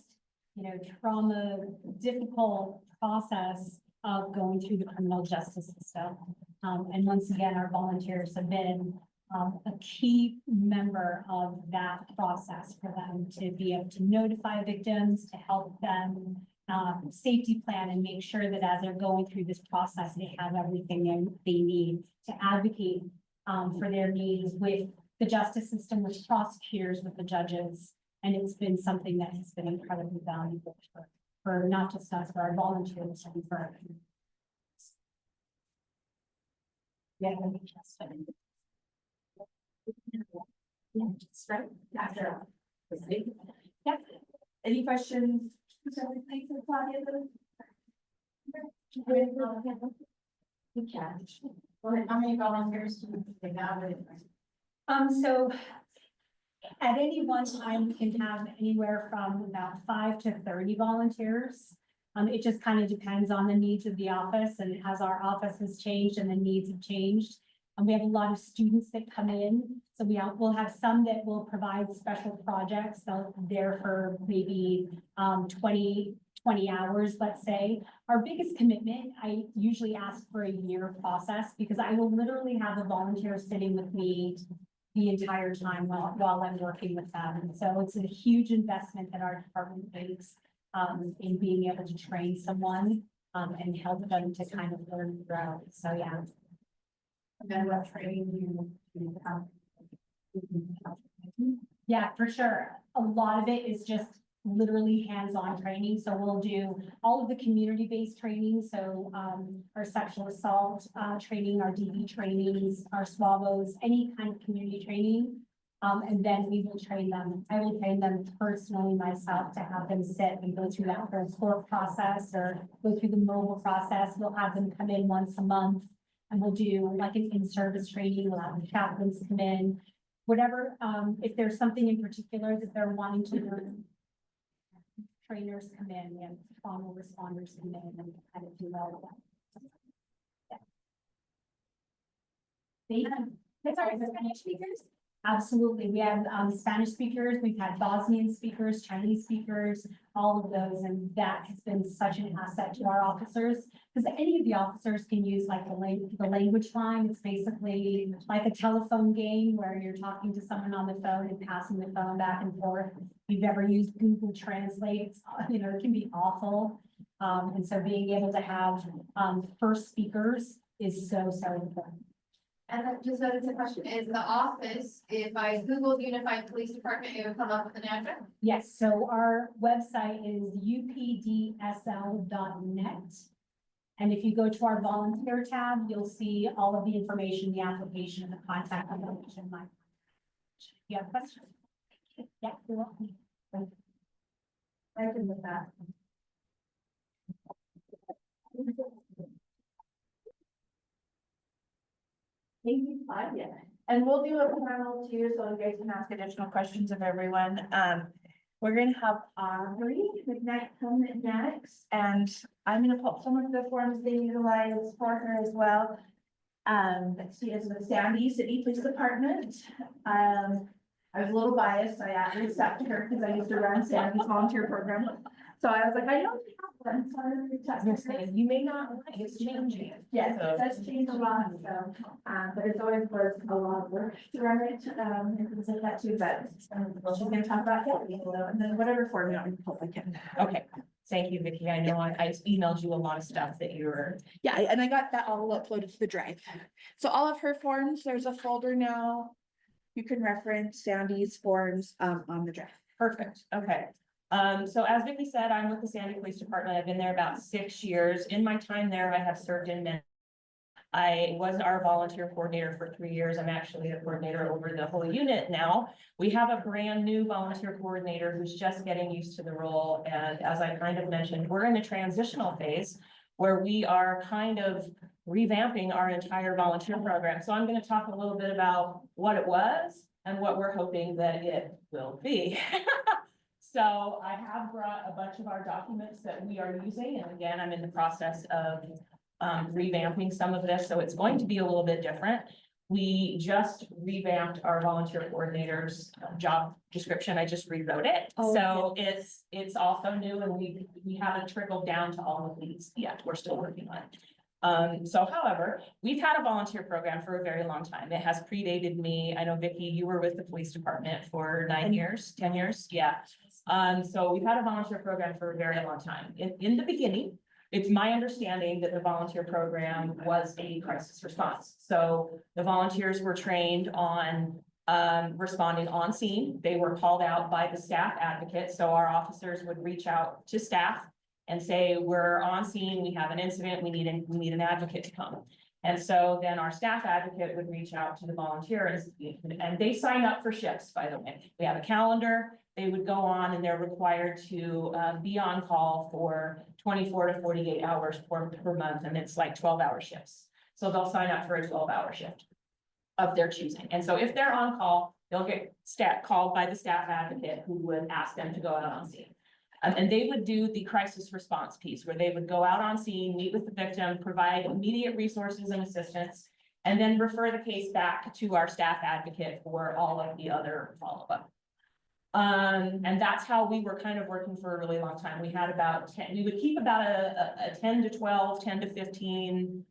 trauma, difficult process of going through the criminal justice system. And once again, our volunteers have been a key member of that process for them to be able to notify victims, to help them safety plan, and make sure that as they're going through this process, they have everything they need to advocate for their needs with the justice system, with prosecutors, with the judges. And it's been something that has been incredibly valuable for not just us, for our volunteers, and for our community. Yeah, let me just
Yep. Any questions? Specifically for Claudia?
How many volunteers do they have? So at any one time, we can have anywhere from about 5 to 30 volunteers. It just kind of depends on the needs of the office, and as our office has changed and the needs have changed. We have a lot of students that come in, so we'll have some that will provide special projects. They're there for maybe 20 hours, let's say. Our biggest commitment, I usually ask for a year process, because I will literally have a volunteer sitting with me the entire time while I'm working with them. And so it's a huge investment that our department makes in being able to train someone and help them to kind of learn and grow. So yeah. And then we'll train you to Yeah, for sure. A lot of it is just literally hands-on training. So we'll do all of the community-based training. So, our sexual assault, training, our DV trainings, our SWAVOs, any kind of community training. And then we will train them. I will train them personally myself to have them sit and go through that first court process or go through the mobile process. We'll have them come in once a month. And we'll do like an in-service training, we'll have the chaplains come in, whatever, if there's something in particular that they're wanting to learn. Trainers come in, we have trauma responders come in and kind of do all of that. Yeah. Sorry, Spanish speakers? Absolutely, we have Spanish speakers, we've had Bosnian speakers, Chinese speakers, all of those, and that has been such an asset to our officers. Because any of the officers can use like the language line, it's basically like a telephone game where you're talking to someone on the phone and passing the phone back and forth. If you've ever used Google Translate, it can be awful. And so being able to have first speakers is so important.
And then just as a question, is the office, if I Googled Unified Police Department, it would come up with an address?
Yes, so our website is updsl.net. And if you go to our volunteer tab, you'll see all of the information, the application, the contact information. You have questions? Yeah, you're welcome.
I can with that. Thank you, Claudia. And we'll do a panel too, so you guys can ask additional questions of everyone. We're gonna have Aubrey McKnight come next, and I'm gonna put some of the forms they utilize for her as well. She is with Sandy City Police Department. I was a little biased, I reached out to her because I used to run Sandy's volunteer program. So I was like, I know we have one, so I'm gonna reach out to her.
You may not like it's changing.
Yes, it does change a lot, so, but it's always worth a lot of work to run it, and things like that too, but, well, she's gonna talk about that, and then whatever form you want me to put, I can.
Okay, thank you, Vicky. I know I emailed you a lot of stuff that you were.
Yeah, and I got that all uploaded to the drive. So all of her forms, there's a folder now. You can reference Sandy's forms, on the drive.
Perfect, okay. So as Vicky said, I'm with the Sandy Police Department. I've been there about 6 years. In my time there, I have served in many. I was our volunteer coordinator for 3 years. I'm actually the coordinator over the whole unit now. We have a brand new volunteer coordinator who's just getting used to the role. And as I kind of mentioned, we're in a transitional phase where we are kind of revamping our entire volunteer program. So I'm going to talk a little bit about what it was and what we're hoping that it will be. So I have brought a bunch of our documents that we are using, and again, I'm in the process of revamping some of this, so it's going to be a little bit different. We just revamped our volunteer coordinator's job description. I just rewrote it.
Oh,
So it's also new, and we haven't trickled down to all of these yet. We're still working on it. So however, we've had a volunteer program for a very long time. It has predated me. I know, Vicky, you were with the police department for 9 years, 10 years. Yeah. So we've had a volunteer program for a very long time. In the beginning, it's my understanding that the volunteer program was a crisis response. So the volunteers were trained on responding on scene. They were called out by the staff advocate. So our officers would reach out to staff and say, we're on scene, we have an incident, we need an advocate to come. And so then our staff advocate would reach out to the volunteers, and they sign up for shifts, by the way. We have a calendar, they would go on, and they're required to be on call for 24 to 48 hours per month, and it's like 12-hour shifts. So they'll sign up for a 12-hour shift of their choosing. And so if they're on call, they'll get called by the staff advocate, who would ask them to go out on scene. And they would do the crisis response piece, where they would go out on scene, meet with the victim, provide immediate resources and assistance, and then refer the case back to our staff advocate for all of the other follow-up. And that's how we were kind of working for a really long time. We had about 10, we would keep about a 10 to 12, 10 to 15,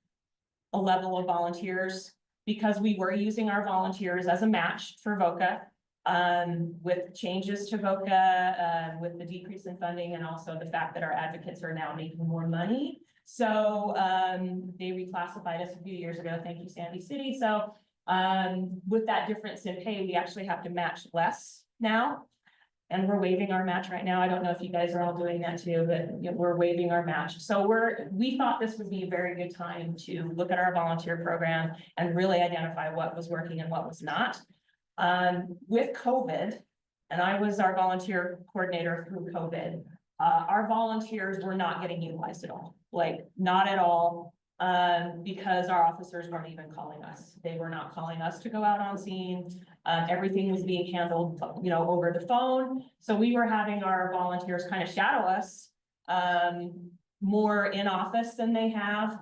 a level of volunteers, because we were using our volunteers as a match for VOCA. With changes to VOCA, with the decrease in funding, and also the fact that our advocates are now making more money. So they reclassified us a few years ago. Thank you, Sandy City. So With that difference in pay, we actually have to match less now. And we're waiving our match right now. I don't know if you guys are all doing that too, but you know, we're waiving our match. So we thought this would be a very good time to look at our volunteer program and really identify what was working and what was not. With COVID, and I was our volunteer coordinator through COVID, our volunteers were not getting utilized at all, like not at all. Because our officers weren't even calling us. They were not calling us to go out on scene. Everything was being handled, you know, over the phone. So we were having our volunteers kind of shadow us, more in office than they have.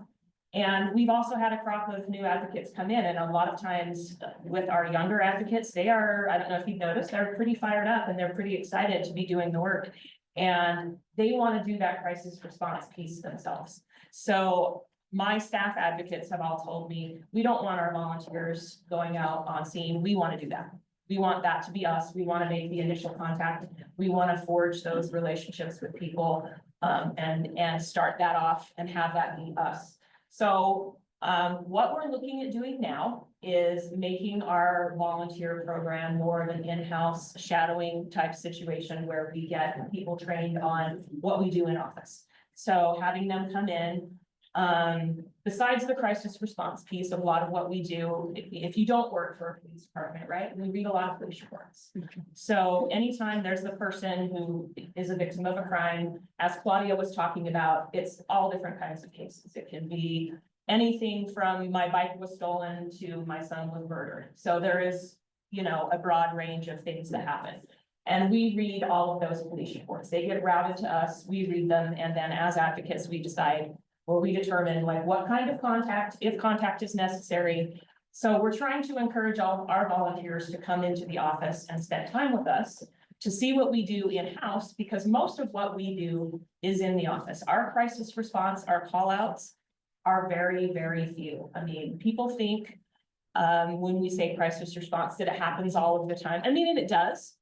And we've also had a crop of new advocates come in, and a lot of times with our younger advocates, they are, I don't know if you've noticed, they're pretty fired up and they're pretty excited to be doing the work. And they want to do that crisis response piece themselves. So my staff advocates have all told me, we don't want our volunteers going out on scene. We want to do that. We want that to be us. We want to make the initial contact. We want to forge those relationships with people, and start that off and have that be us. So what we're looking at doing now is making our volunteer program more of an in-house shadowing type situation where we get people trained on what we do in office. So having them come in, besides the crisis response piece of a lot of what we do, if you don't work for a police department, right, we read a lot of police reports. So anytime there's the person who is a victim of a crime, as Claudia was talking about, it's all different kinds of cases. It can be anything from my bike was stolen to my son was murdered. So there is, you know, a broad range of things that happen. And we read all of those police reports. They get routed to us, we read them, and then as advocates, we decide, or we determine like what kind of contact, if contact is necessary. So we're trying to encourage all of our volunteers to come into the office and spend time with us to see what we do in-house, because most of what we do is in the office. Our crisis response, our call outs are very, very few. I mean, people think when we say crisis response that it happens all of the time. I mean, it does,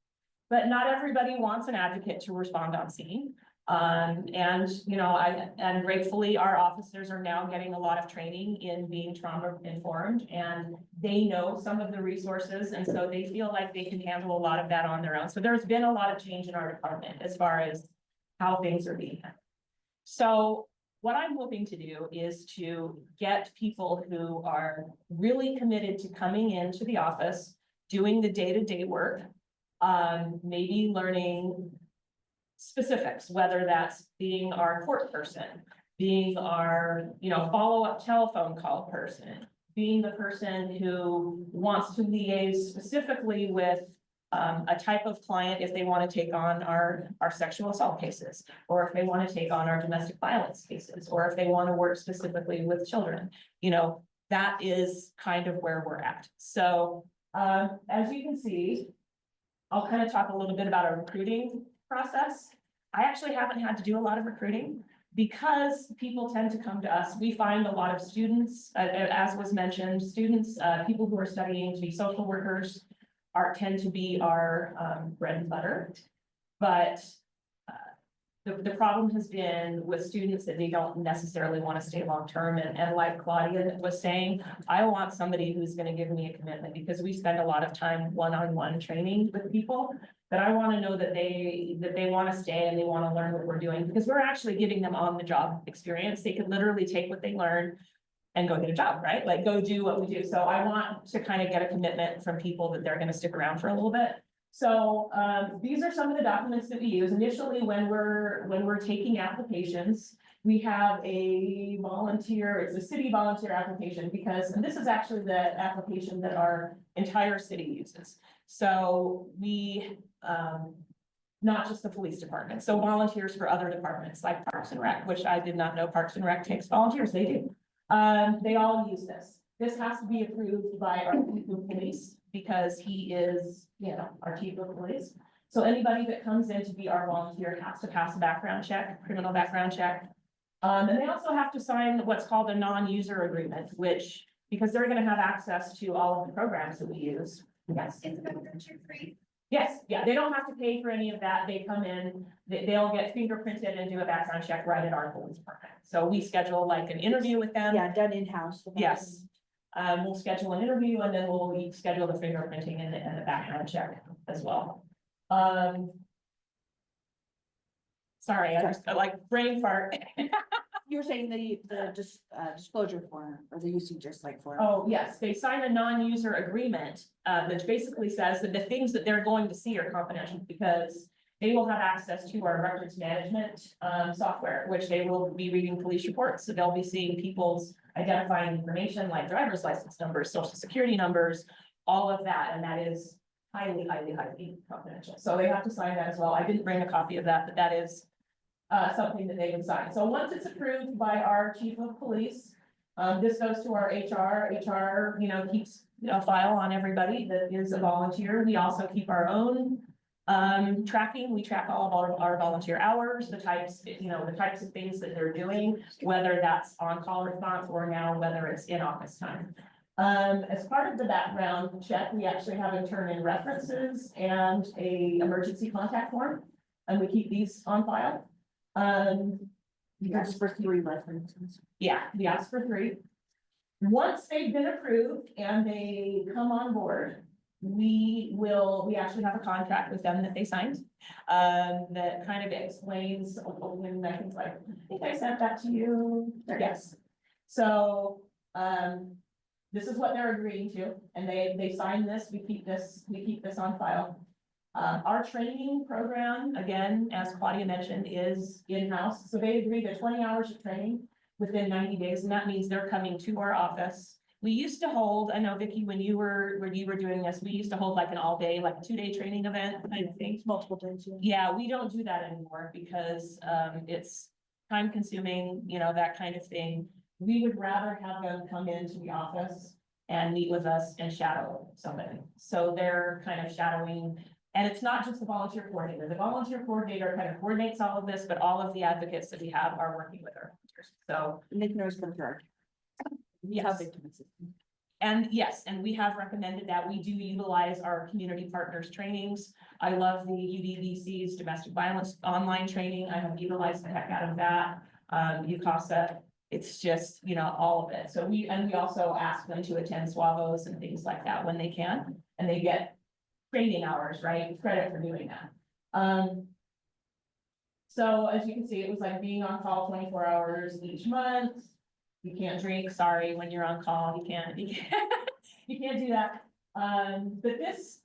but not everybody wants an advocate to respond on scene. And, you know, and gratefully our officers are now getting a lot of training in being trauma informed, and they know some of the resources. And so they feel like they can handle a lot of that on their own. So there's been a lot of change in our department as far as how things are being handled. So what I'm hoping to do is to get people who are really committed to coming into the office, doing the day-to-day work, maybe learning specifics, whether that's being our court person, being our, you know, follow-up telephone call person, being the person who wants to liaise specifically with a type of client if they want to take on our sexual assault cases, or if they want to take on our domestic violence cases, or if they want to work specifically with children. You know, that is kind of where we're at. So as you can see, I'll kind of talk a little bit about our recruiting process. I actually haven't had to do a lot of recruiting because people tend to come to us. We find a lot of students, as was mentioned, students, people who are studying to be social workers tend to be our bread and butter. But the problem has been with students that they don't necessarily want to stay long-term. And like Claudia was saying, I want somebody who's going to give me a commitment, because we spend a lot of time one-on-one training with people. But I want to know that they want to stay and they want to learn what we're doing, because we're actually giving them on-the-job experience. They could literally take what they learn and go get a job, right? Like go do what we do. So I want to kind of get a commitment from people that they're going to stick around for a little bit. So these are some of the documents that we use initially when we're taking applications. We have a volunteer, it's a city volunteer application, because, and this is actually the application that our entire city uses. So we, not just the police department, so volunteers for other departments like Parks and Rec, which I did not know Parks and Rec takes volunteers, they do. They all use this. This has to be approved by our chief of police, because he is, you know, our chief of police. So anybody that comes in to be our volunteer has to pass a background check, criminal background check. And they also have to sign what's called a non-user agreement, which, because they're gonna have access to all of the programs that we use. Yes.
Is membership free?
Yes, yeah, they don't have to pay for any of that. They come in, they'll get fingerprinted and do a background check right at our police department. So we schedule like an interview with them.
Yeah, done in-house.
Yes. We'll schedule an interview and then we'll schedule the fingerprinting and the background check as well. Sorry, I just like brain fart.
You were saying the disclosure form or the UC just like form.
Oh, yes, they sign a non-user agreement, which basically says that the things that they're going to see are confidential because they will have access to our records management, software, which they will be reading police reports. So they'll be seeing people's identifying information like driver's license numbers, social security numbers, all of that. And that is highly, highly, highly confidential. So they have to sign that as well. I didn't bring a copy of that, but that is something that they would sign. So once it's approved by our chief of police, this goes to our HR, keeps a file on everybody that is a volunteer. We also keep our own tracking. We track all of our volunteer hours, the types of things that they're doing, whether that's on-call response or now whether it's in office time. As part of the background check, we actually have them turn in references and a emergency contact form, and we keep these on file.
You asked for 3 references.
Yeah, we asked for 3. Once they've been approved and they come on board, we actually have a contract with them that they signed. That kind of explains, when I think I sent that to you. Yes. So, this is what they're agreeing to, and they sign this, we keep this on file. Our training program, again, as Claudia mentioned, is in-house, so they agree to 20 hours of training within 90 days, and that means they're coming to our office. We used to hold, I know Vicky, when you were doing this, we used to hold like an all-day, like a 2-day training event, I think.
Multiple days.
Yeah, we don't do that anymore because, it's time consuming, that kind of thing. We would rather have them come into the office and meet with us and shadow somebody. So they're kind of shadowing. And it's not just the volunteer coordinator. The volunteer coordinator kind of coordinates all of this, but all of the advocates that we have are working with our volunteers. So,
And they can always come to our.
yes. And yes, and we have recommended that we do utilize our community partners trainings. I love the UDVC's domestic violence online training. I have utilized the heck out of that. UCASA, it's just, all of it. So we also ask them to attend SWAVOs and things like that when they can, and they get training hours, right? Credit for doing that. So as you can see, it was like being on call 24 hours each month. You can't drink, sorry, when you're on call, you can't do that. But this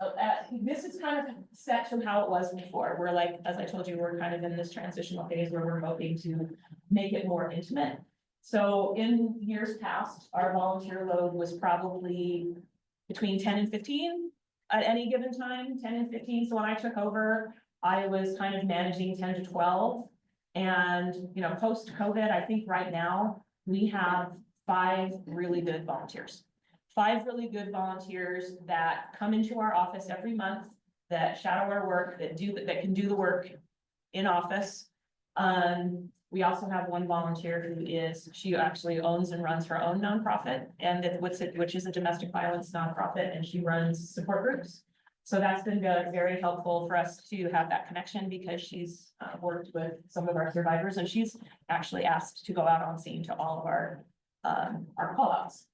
is kind of set to how it was before. We're like, as I told you, we're kind of in this transitional phase where we're hoping to make it more intimate. So in years past, our volunteer load was probably between 10 and 15 at any given time, 10 and 15. So when I took over, I was kind of managing 10 to 12. And, post COVID, I think right now we have 5 really good volunteers. 5 really good volunteers that come into our office every month, that shadow our work, that can do the work in office. We also have one volunteer she actually owns and runs her own nonprofit, and which is a domestic violence nonprofit, and she runs support groups. So that's been very helpful for us to have that connection because she's worked with some of our survivors, and she's actually asked to go out on scene to all of our call outs.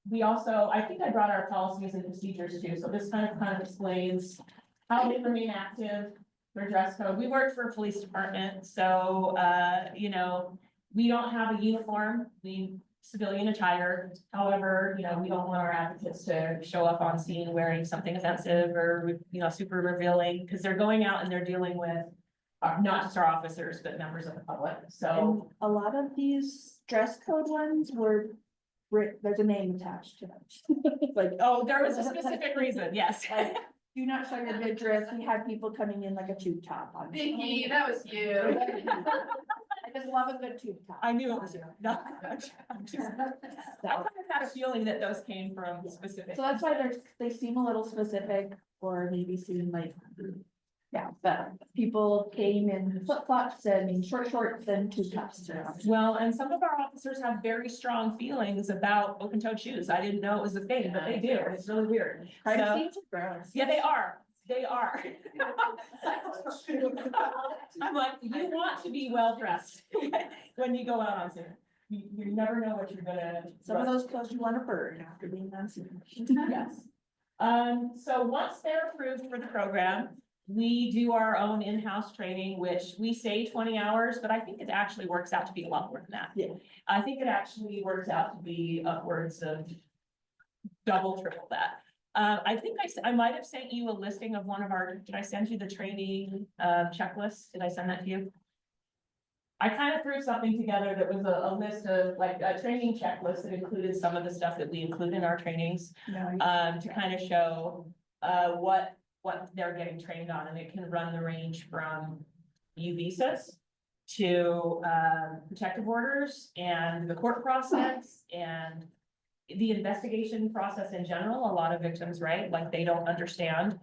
We also, I think I brought our policies and procedures too. So this kind of explains how they remain active. For dress code, we work for a police department, so, we don't have a uniform, we civilian attire. However, we don't want our advocates to show up on scene wearing something offensive or, super revealing, because they're going out and they're dealing with not just our officers, but members of the public, so.
And a lot of these dress code ones there's a name attached to them. Like,
Oh, there was a specific reason, yes.
like, do not show your good dress. We had people coming in like a tube top on.
Vicky, that was you.
I just love a good tube top.
I knew it was you. No, I kind of had a feeling that those came from specific.
So that's why they seem a little specific, or maybe seem like, yeah, but people came in flip flops and short shorts and tube tops.
Well, and some of our officers have very strong feelings about open-toed shoes. I didn't know it was a thing, but they do. It's really weird. So, yeah, they are. They are. I'm like, you want to be well dressed when you go out on scene. you never know what you're gonna.
Some of those clothes you want to burn after being done.
Yes. So once they're approved for the program, we do our own in-house training, which we say 20 hours, but I think it actually works out to be a lot more than that.
Yeah.
I think it actually works out to be upwards of double, triple that. I think I might have sent you a listing of one of our, did I send you the training, checklist? Did I send that to you? I kind of threw something together that was a list of like a training checklist that included some of the stuff that we include in our trainings. To kind of show, what they're getting trained on, and it can run the range from U visas to, protective orders and the court process and the investigation process in general. A lot of victims, right? Like they don't understand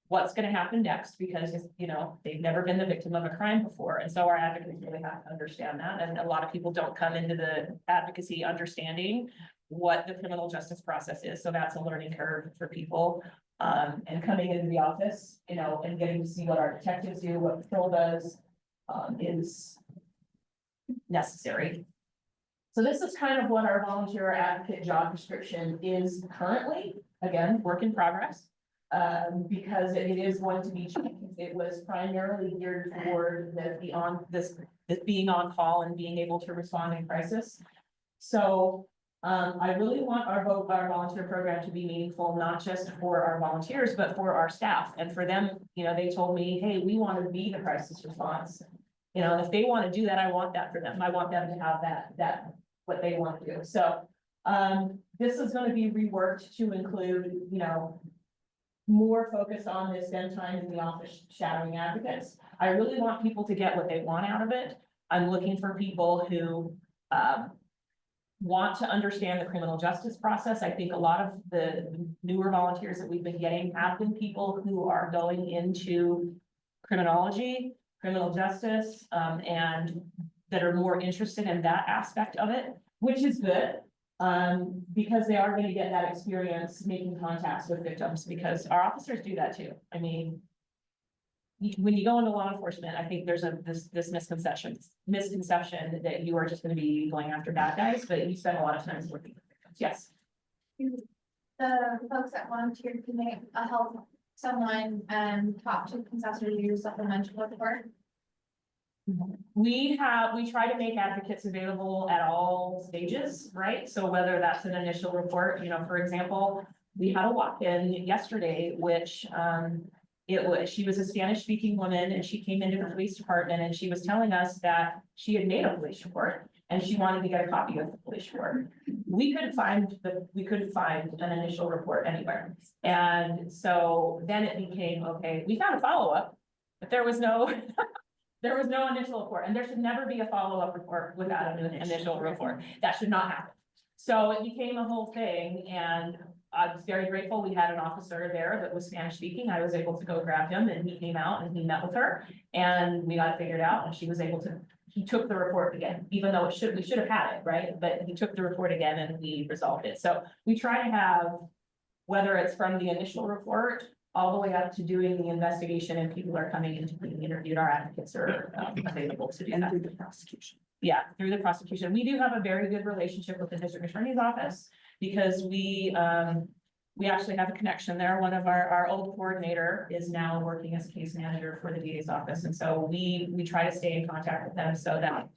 what's gonna happen next because, you know, they've never been the victim of a crime before. And so our advocates really have to understand that. And a lot of people don't come into the advocacy understanding what the criminal justice process is. So that's a learning curve for people. And coming into the office, you know, and getting to see what our detectives do, what patrol does, is necessary. So this is kind of what our volunteer or advocate job description is currently, again, work in progress. Because it is going to be changed. It was primarily geared toward this being on call and being able to respond in crisis. So I really want our volunteer program to be meaningful, not just for our volunteers, but for our staff. And for them, you know, they told me, hey, we want to be the crisis response. You know, and if they want to do that, I want that for them. I want them to have that what they want to do. So this is going to be reworked to include, you know, more focused on the spend time in the office shadowing advocates. I really want people to get what they want out of it. I'm looking for people who want to understand the criminal justice process. I think a lot of the newer volunteers that we've been getting have been people who are going into criminology, criminal justice, and that are more interested in that aspect of it, which is good. Because they are going to get that experience making contacts with victims, because our officers do that too. I mean, when you go into law enforcement, I think there's this misconception that you are just going to be going after bad guys, but you spend a lot of time working with victims. Yes.
The folks that volunteer, can they help someone talk to concessor use supplemental report?
We try to make advocates available at all stages, right? So whether that's an initial report, you know, for example, we had a walk-in yesterday, which, she was a Spanish speaking woman and she came into the police department and she was telling us that she had made a police report and she wanted to get a copy of the police report. We couldn't find an initial report anywhere. And so then it became, okay, we found a follow-up, but there was no initial report, and there should never be a follow-up report without an initial report. That should not happen. So it became a whole thing, and I was very grateful. We had an officer there that was Spanish speaking. I was able to go grab him, and he came out and he met with her, and we got it figured out, and he took the report again, even though we should have had it, right? But he took the report again and we resolved it. So we try to have, whether it's from the initial report all the way up to doing the investigation and people are coming in to being interviewed, our advocates are available to do that.
Through the prosecution.
Yeah, through the prosecution. We do have a very good relationship with the district attorney's office because we actually have a connection there. One of our old coordinator is now working as a case manager for the DA's office. And so we try to stay in contact with them so that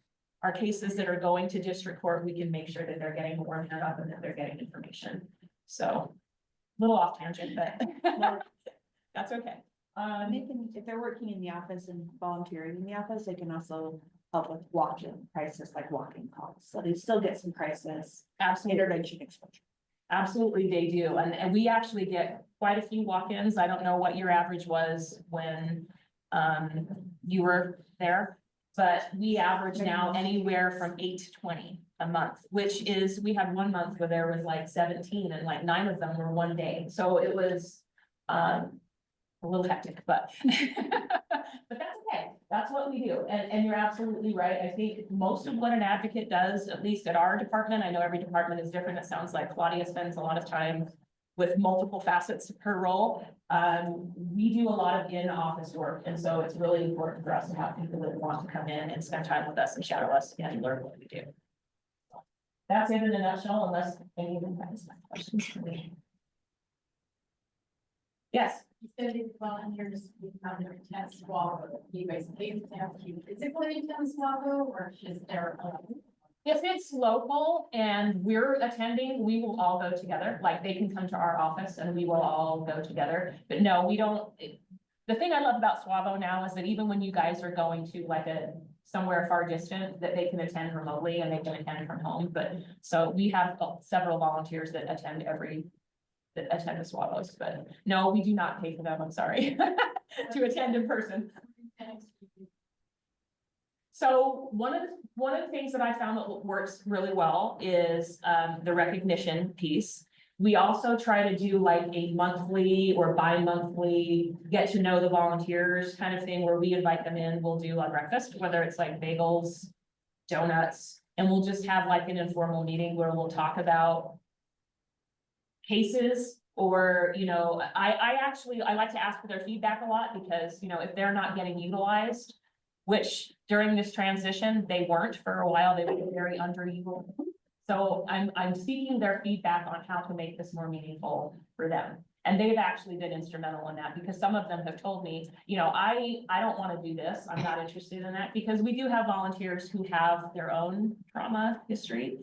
our cases that are going to district court, we can make sure that they're getting warmed up and that they're getting information. So a little off tangent, but that's okay.
If they're working in the office and volunteering in the office, they can also help with walk-in crisis, like walk-in calls. So they still get some crisis
Absolutely.
intervention exposure.
Absolutely, they do. And we actually get quite a few walk-ins. I don't know what your average was when you were there, but we average now anywhere from 8 to 20 a month, which is, we had one month where there was like 17 and like 9 of them were one day. So it was a little hectic, but but that's okay. That's what we do. And you're absolutely right. I think most of what an advocate does, at least at our department, I know every department is different. It sounds like Claudia spends a lot of time with multiple facets of her role. We do a lot of in-office work. And so it's really important for us to have people that want to come in and spend time with us and shadow us and learn what we do. that's it in a nutshell, unless any of you guys have questions for me. Yes,
You said it's volunteers become their attend SWAVO. You guys pay them to have to physically attend SWAVO or is there?
if it's local and we're attending, we will all go together, like they can come to our office and we will all go together, but no, we don't. The thing I love about SWAVO now is that even when you guys are going to like somewhere far distant, that they can attend remotely and they can attend from home, but so we have several volunteers that attend the SWAVOs, but no, we do not pay for them, I'm sorry, to attend in person. So one of the things that I found that works really well is the recognition piece. We also try to do like a monthly or bi-monthly get to know the volunteers kind of thing where we invite them in. We'll do a breakfast, whether it's like bagels, donuts, and we'll just have like an informal meeting where we'll talk about cases. Or, you know, I like to ask for their feedback a lot because, you know, if they're not getting utilized, which during this transition, they weren't for a while, they were very underutilized. So I'm seeking their feedback on how to make this more meaningful for them. And they've actually been instrumental in that because some of them have told me, you know, I don't want to do this. I'm not interested in that because we do have volunteers who have their own trauma history.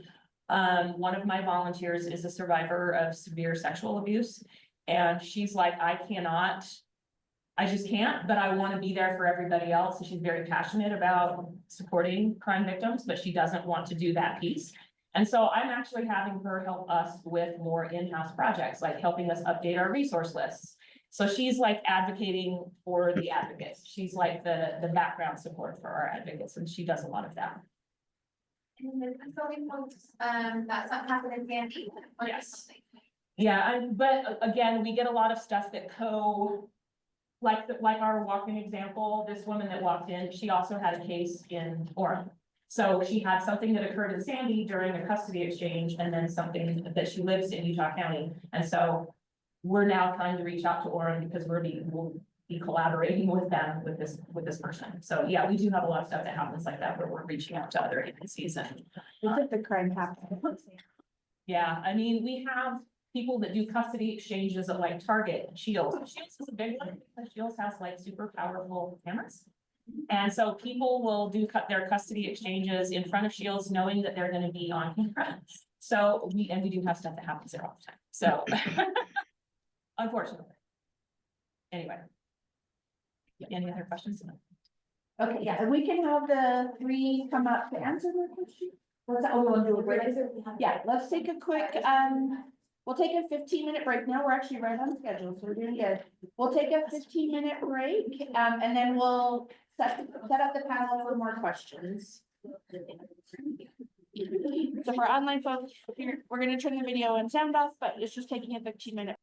One of my volunteers is a survivor of severe sexual abuse. And she's like, I just can't, but I want to be there for everybody else. And she's very passionate about supporting crime victims, but she doesn't want to do that piece. And so I'm actually having her help us with more in-house projects, like helping us update our resource lists. So she's like advocating for the advocates. She's like the background support for our advocates, and she does a lot of that.
And then consulting folks, that's not happening, Sandy.
Yes. Yeah, but again, we get a lot of stuff that like our walk-in example, this woman that walked in, she also had a case in Orem. So she had something that occurred in Sandy during a custody exchange and then something that she lives in Utah County. And so we're now trying to reach out to Orem because we'll be collaborating with them with this person. So yeah, we do have a lot of stuff that happens like that where we're reaching out to other agencies and.
Look at the crime happen.
Yeah, I mean, we have people that do custody exchanges at like Target and Shields. Shields is a big one because Shields has like super powerful cameras. And so people will do their custody exchanges in front of Shields knowing that they're going to be on camera. So we do have stuff that happens there all the time. So unfortunately. Anyway. Any other questions?
Okay, yeah, and we can have the three come up to answer their question. What's that? Oh, we want to do a break? Yeah, let's take a quick, we'll take a 15-minute break. Now we're actually right on schedule, so we're doing good. We'll take a 15-minute break, and then we'll set up the panel for more questions. So for online folks, we're gonna turn the video and sound off, but it's just taking a 15-minute.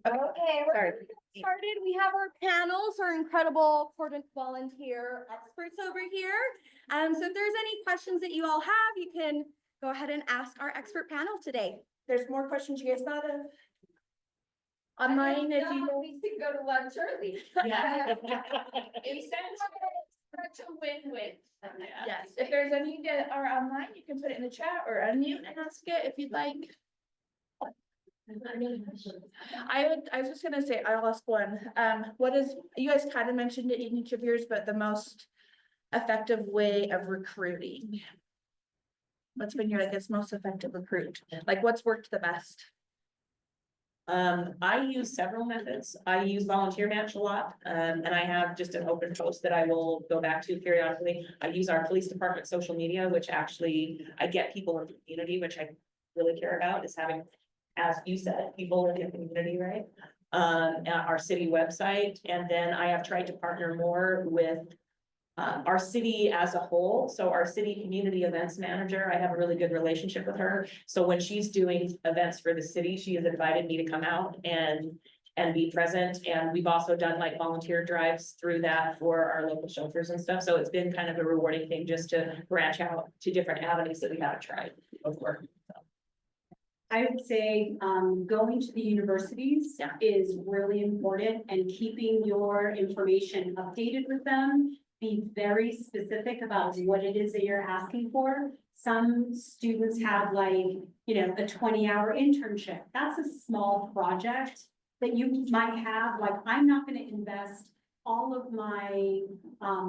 Okay, we're gonna get started. We have our panels, our incredible important volunteer experts over here. So if there's any questions that you all have, you can go ahead and ask our expert panel today. There's more questions you guys thought of? On mine, if you know.
We can go to lunch early.
Yeah.
It's such a win-win.
Yes, if there's any that are online, you can put it in the chat or unmute and ask it if you'd like. I was just gonna say, I'll ask one, what is, you guys kind of mentioned it in each of yours, but the most effective way of recruiting? What's been your, I guess, most effective recruit? Like, what's worked the best?
I use several methods. I use volunteer match a lot, and I have just an open post that I will go back to periodically. I use our police department social media, which actually I get people in the community, which I really care about, is having, as you said, people in the community, right? At our city website, and then I have tried to partner more with our city as a whole. So our city community events manager, I have a really good relationship with her. So when she's doing events for the city, she has invited me to come out and be present. And we've also done like volunteer drives through that for our local shelters and stuff. So it's been kind of a rewarding thing just to branch out to different avenues that we haven't tried before. So.
I would say, going to the universities
Yeah.
is really important, and keeping your information updated with them. Be very specific about what it is that you're asking for. Some students have like, you know, a 20-hour internship. That's a small project that you might have. Like, I'm not gonna invest all of my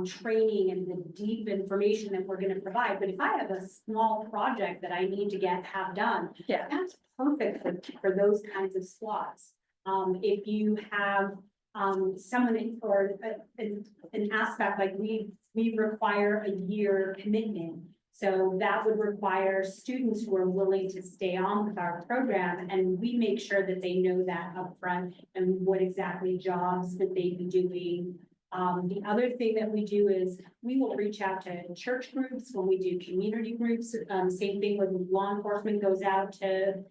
training and the deep information that we're gonna provide. But if I have a small project that I need to have done,
Yeah.
that's perfect for those kinds of slots. If you have someone or an aspect like we require a year commitment. So that would require students who are willing to stay on with our program, and we make sure that they know that upfront and what exactly jobs that they'd be doing. The other thing that we do is we will reach out to church groups when we do community groups. Same thing when law enforcement goes out to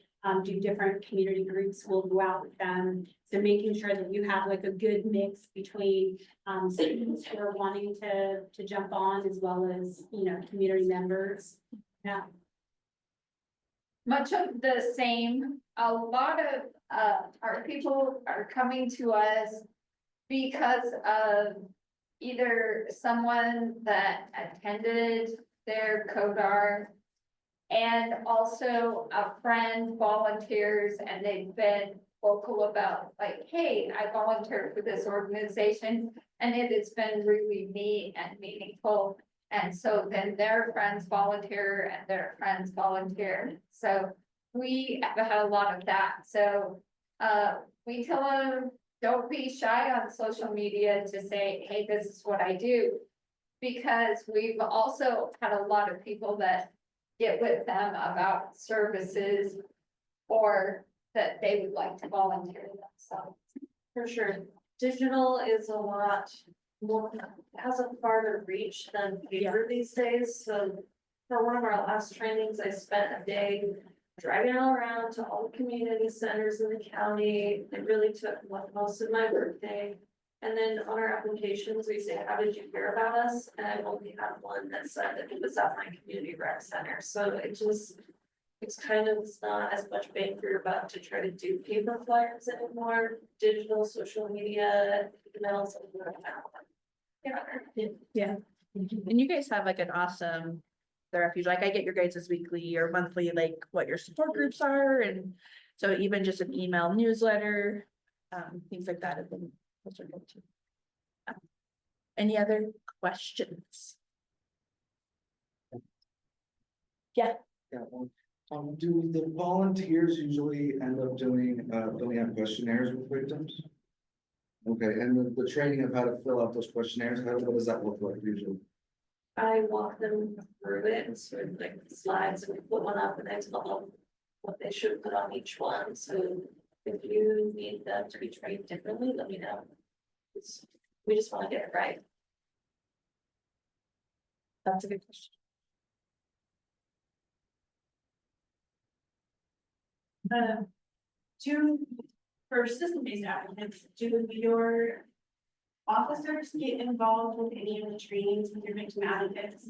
do different community groups, we'll go out with them. So making sure that you have like a good mix between, students who are wanting to jump on as well as, you know, community members. Yeah.
Much of the same, a lot of, our people are coming to us because of either someone that attended their CODAR and also a friend volunteers and they've been vocal about like, hey, I volunteered for this organization and it has been really neat and meaningful. And so then their friends volunteer and their friends volunteer. So we have had a lot of that. So we tell them, don't be shy on social media to say, hey, this is what I do. Because we've also had a lot of people that get with them about services or that they would like to volunteer themselves.
For sure. Digital is a lot more, has a farther reach than paper these days, so. For one of our last trainings, I spent a day driving all around to all the community centers in the county. It really took most of my workday. And then on our applications, we say, how did you hear about us? And I only had one that said that it was at my community rec center, so it's kind of not as much bang for your buck to try to do paper flyers anymore. Digital, social media, emails, and word of mouth.
Yeah, and you guys have like an awesome, the refuge, like I get your guys' weekly or monthly, like what your support groups are, and so even just an email newsletter, things like that have been. Those are good too. Any other questions? Yeah.
Yeah, do the volunteers usually end up doing, filling out questionnaires with victims? Okay, and the training of how to fill out those questionnaires, what does that look like usually?
I walk them through it and sort of like slides, and we put one up and I tell them what they should put on each one, so if you need them to be trained differently, let me know. We just want to get it right. That's a good question.
For system-based applicants, do your officers get involved with any of the trainings with your victim advocates?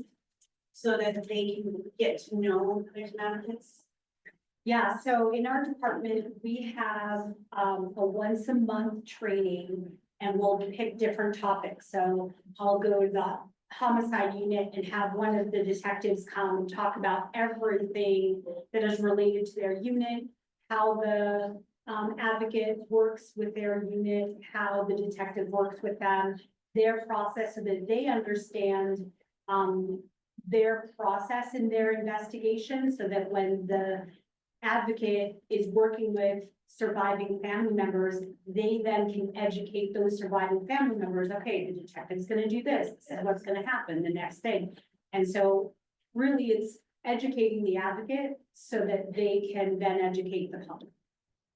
So that they can get to know victim advocates?
Yeah, so in our department, we have a once a month training and we'll pick different topics. So I'll go to the homicide unit and have one of the detectives come and talk about everything that is related to their unit, how the advocate works with their unit, how the detective works with them, their process so that they understand their process in their investigation, so that when the advocate is working with surviving family members, they then can educate those surviving family members, okay, the detective's gonna do this is what's gonna happen the next thing. And so really it's educating the advocate so that they can then educate the public.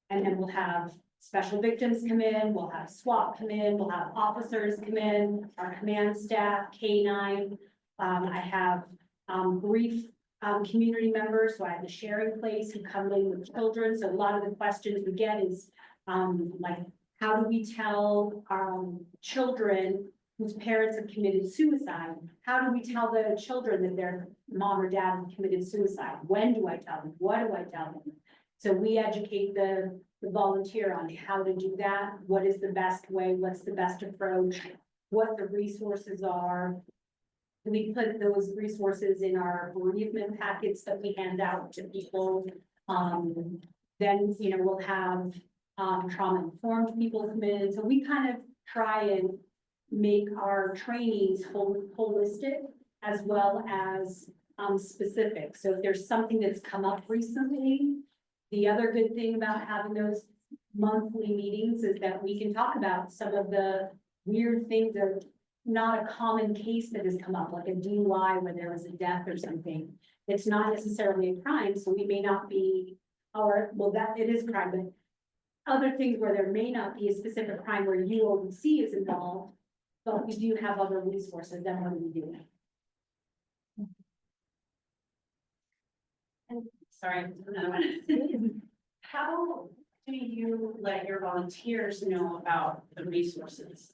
And then we'll have special victims come in, we'll have SWAT come in, we'll have officers come in, our command staff, K9. I have brief community members, so I have the sharing place who come in with children. So a lot of the questions we get is like, how do we tell children whose parents have committed suicide? How do we tell the children that their mom or dad have committed suicide? When do I tell them? What do I tell them? So we educate the volunteer on how to do that. What is the best way? What's the best approach? What the resources are. We put those resources in our bereavement packets that we hand out to people. Then, you know, we'll have trauma-informed people come in. So we kind of try and make our trainings holistic as well as specific. So if there's something that's come up recently, the other good thing about having those monthly meetings is that we can talk about some of the weird things that are not a common case that has come up, like a DUI where there was a death or something. It's not necessarily a crime, so we may not be, or, well, that it is a crime, but other things where there may not be a specific crime where UOC is involved, but we do have other resources, then what do we do?
Sorry, another one. how do you let your volunteers know about the resources?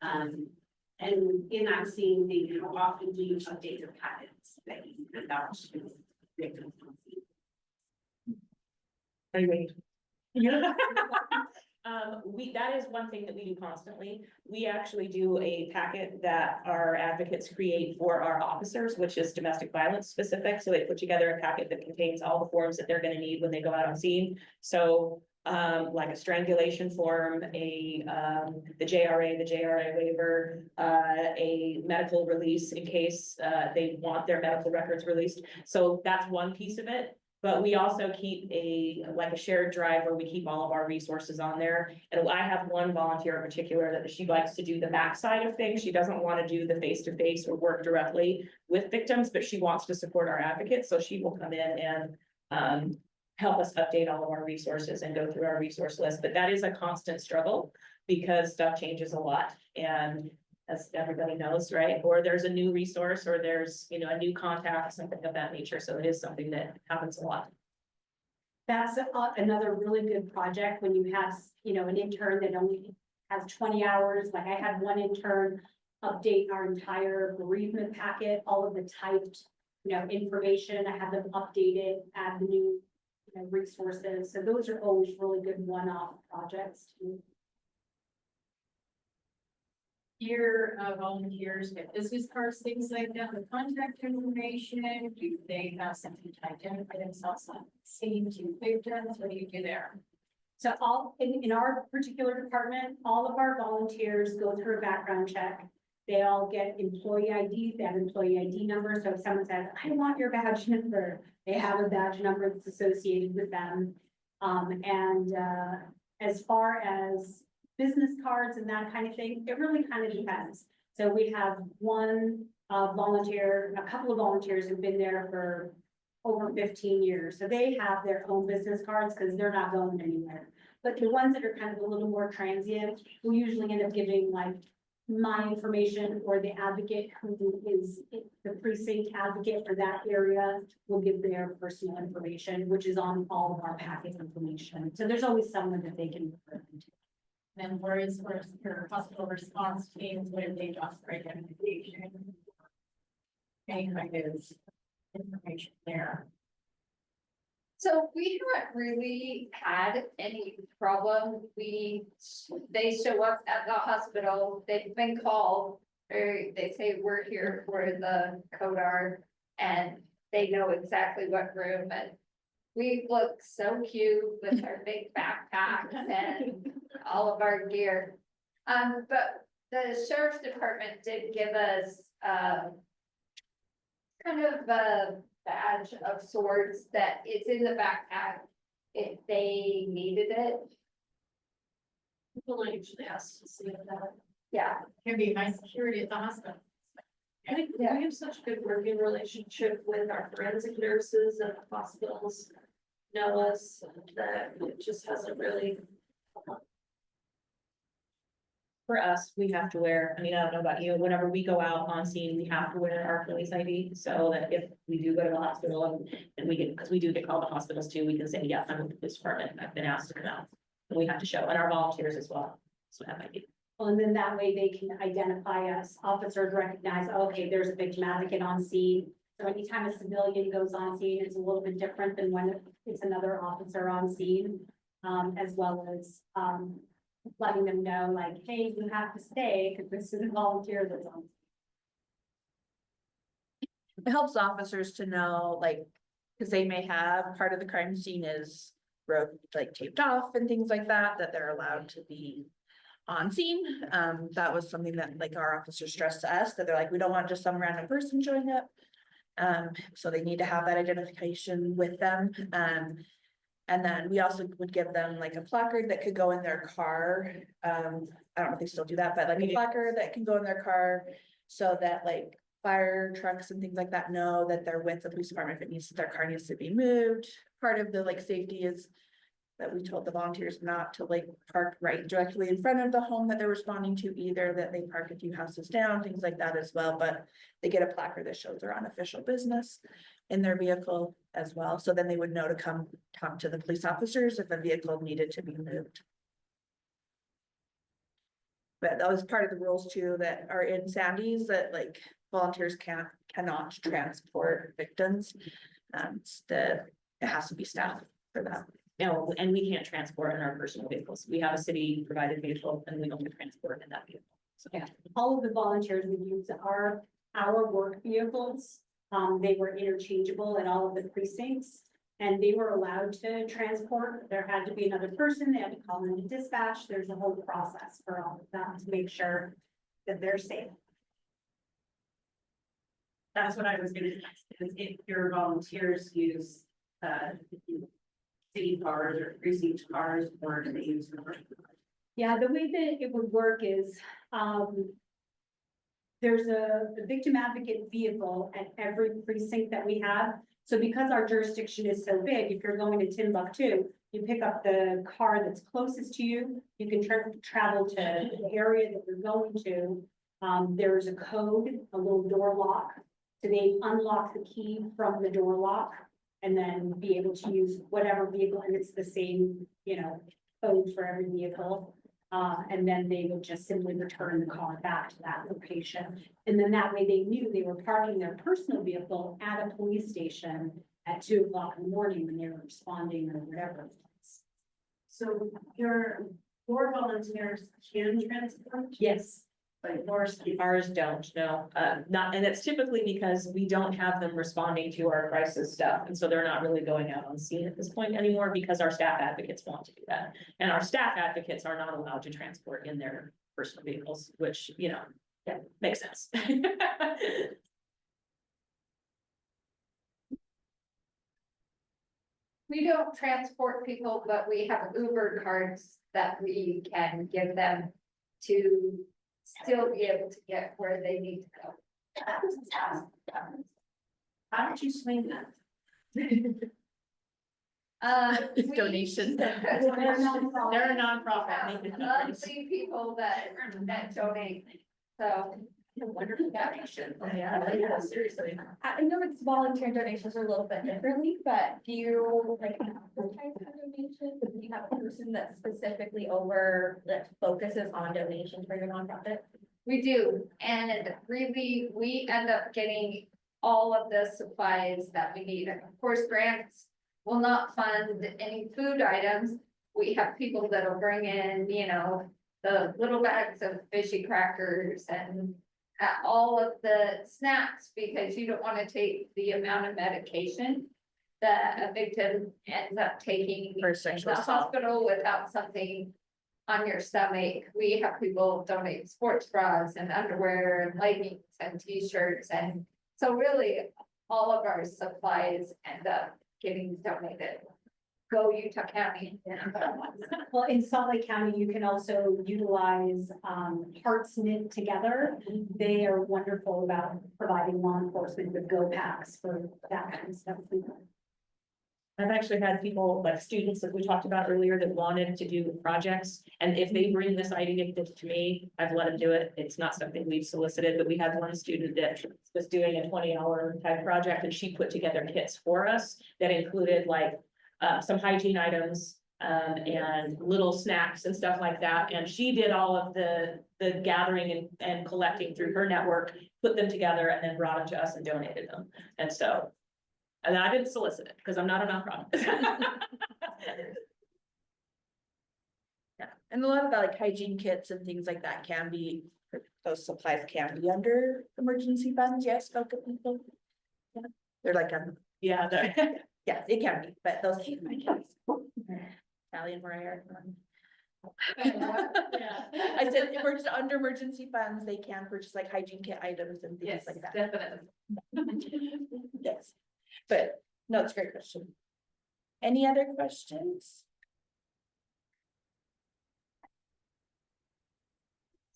And in that same thing, how often do you update your packets that you send out to victims?
Are you ready? That is one thing that we do constantly. We actually do a packet that our advocates create for our officers, which is domestic violence specific. So they put together a packet that contains all the forms that they're gonna need when they go out on scene. So like a strangulation form, the JRA waiver, a medical release in case they want their medical records released. So that's one piece of it. But we also keep a shared drive where we keep all of our resources on there. And I have one volunteer in particular that she likes to do the backside of things. She doesn't want to do the face-to-face or work directly with victims, but she wants to support our advocates. So she will come in and help us update all of our resources and go through our resource list. But that is a constant struggle because stuff changes a lot. And as everybody knows, right? Or there's a new resource or there's, a new contact, something of that nature. So it is something that happens a lot.
That's another really good project when you have, an intern that only has 20 hours. Like I had one intern update our entire bereavement packet, all of the typed, information. I had them updated, add the new, resources. So those are always really good one-off projects too.
Your volunteers get business cards, things like that, the contact information, do they have something to identify themselves on scene to victims? What do you do there?
So in our particular department, all of our volunteers go through a background check. They all get employee IDs, they have employee ID numbers. So if someone says, I want your badge number, they have a badge number that's associated with them. As far as business cards and that kind of thing, it really kind of depends. So we have one volunteer, a couple of volunteers who've been there for over 15 years. So they have their own business cards because they're not going anywhere. But the ones that are kind of a little more transient, we usually end up giving like my information or the advocate who is the precinct advocate for that area will give their personal information, which is on all of our packet information. So there's always someone that they can refer to.
And whereas your hospital response teams, what if they just identification? Any kind of information there?
So we haven't really had any problem. They show up at the hospital, they've been called, or they say we're here for the CODAR and they know exactly what room, and we look so cute with our big backpacks and all of our gear. But the sheriff's department did give us, kind of a badge of sorts that it's in the backpack if they needed it.
People usually ask to see that.
Yeah.
Can be high security at the hospital.
I think we have such a good working relationship with our forensic nurses and the hospitals know us that it just hasn't really.
For us, we have to wear, I don't know about you, whenever we go out on scene, we have to wear our police ID. So that if we do go to the hospital and we get, because we do get called to hospitals too, we can say, yes, I'm with the police department, I've been asked to come out. And we have to show, and our volunteers as well. So have ID.
Well, and then that way they can identify us. Officers recognize, okay, there's a victim advocate on scene. So anytime a civilian goes on scene, it's a little bit different than when it's another officer on scene. As well as, letting them know like, hey, you have to stay because this is a volunteer that's on.
It helps officers to know, like, because they may have part of the crime scene is road like taped off and things like that, that they're allowed to be on scene. That was something that like our officers stressed to us, that they're like, we don't want just some random person showing up. So they need to have that identification with them. And then we also would give them like a placard that could go in their car. I don't know if they still do that, but like a placard that can go in their car so that like fire trucks and things like that know that they're with the police department if their car needs to be moved. Part of the like safety is that we told the volunteers not to like park right directly in front of the home that they're responding to either, that they park a few houses down, things like that as well, but they get a placard that shows they're on official business in their vehicle as well, so then they would know to come talk to the police officers if a vehicle needed to be moved. But that was part of the rules too that are in Sandy's, that like volunteers cannot transport victims. It has to be staff for that.
No, and we can't transport in our personal vehicles. We have a city provided vehicle and we don't transport in that vehicle. So,
Yeah, all of the volunteers would use our work vehicles. They were interchangeable at all of the precincts. And they were allowed to transport. There had to be another person. They had to call into dispatch. There's a whole process for all of that to make sure that they're safe.
That's what I was gonna ask, is if your volunteers use, city cars or precinct cars, or do they use the personal cars?
Yeah, the way that it would work is, there's a victim advocate vehicle at every precinct that we have. So because our jurisdiction is so big, if you're going to Timbuktu, you pick up the car that's closest to you. You can travel to the area that you're going to. There's a code, a little door lock. So they unlock the key from the door lock and then be able to use whatever vehicle, and it's the same, code for every vehicle. And then they would just simply return the car back to that location. And then that way they knew they were parking their personal vehicle at a police station at 2 o'clock in the morning when they were responding or whatever.
So your volunteers can transport,
Yes.
but yours.
ours don't, no, not, and it's typically because we don't have them responding to our crisis stuff. And so they're not really going out on scene at this point anymore because our staff advocates want to do that. And our staff advocates are not allowed to transport in their personal vehicles, which, yeah, makes sense.
We don't transport people, but we have Uber cards that we can give them to still be able to get where they need to go.
How did you swing that?
Donation.
They're
They're a nonprofit. Make a difference.
lovely people that donate, so.
Wonderful donation.
Yeah, seriously.
I know it's volunteer donations are a little bit differently, but do you like advertise for donations? Do you have a person that specifically that focuses on donations for your nonprofit?
We do, and really, we end up getting all of the supplies that we need. And of course, grants will not fund any food items. We have people that'll bring in, the little bags of fishy crackers and all of the snacks, because you don't want to take the amount of medication that a victim ends up taking
For
in
sexual
the
assault.
hospital without something on your stomach. We have people donate sports bras and underwear and leggings and t-shirts, and so really all of our supplies end up getting donated. Go Utah County.
Well, in Salt Lake County, you can also utilize Hearts Knit Together. They are wonderful about providing law enforcement with go packs for that kind of stuff.
I've actually had people, like students that we talked about earlier, that wanted to do projects. And if they bring this idea to me, I've let them do it. It's not something we've solicited, but we had one student that was doing a 20-hour type project, and she put together kits for us that included like some hygiene items, and little snacks and stuff like that. And she did all of the gathering and collecting through her network, put them together, and then brought them to us and donated them. And so, and I didn't solicit it because I'm not a nonprofit.
Yeah, and a lot of the like hygiene kits and things like that those supplies can be under emergency funds, yes, focus people. Yeah, they're like,
Yeah,
yeah, it can be, but those. Sally and Mariah. I said, under emergency funds, they can purchase like hygiene kit items and things like that.
Definitely.
Yes, but no, it's a great question. Any other questions?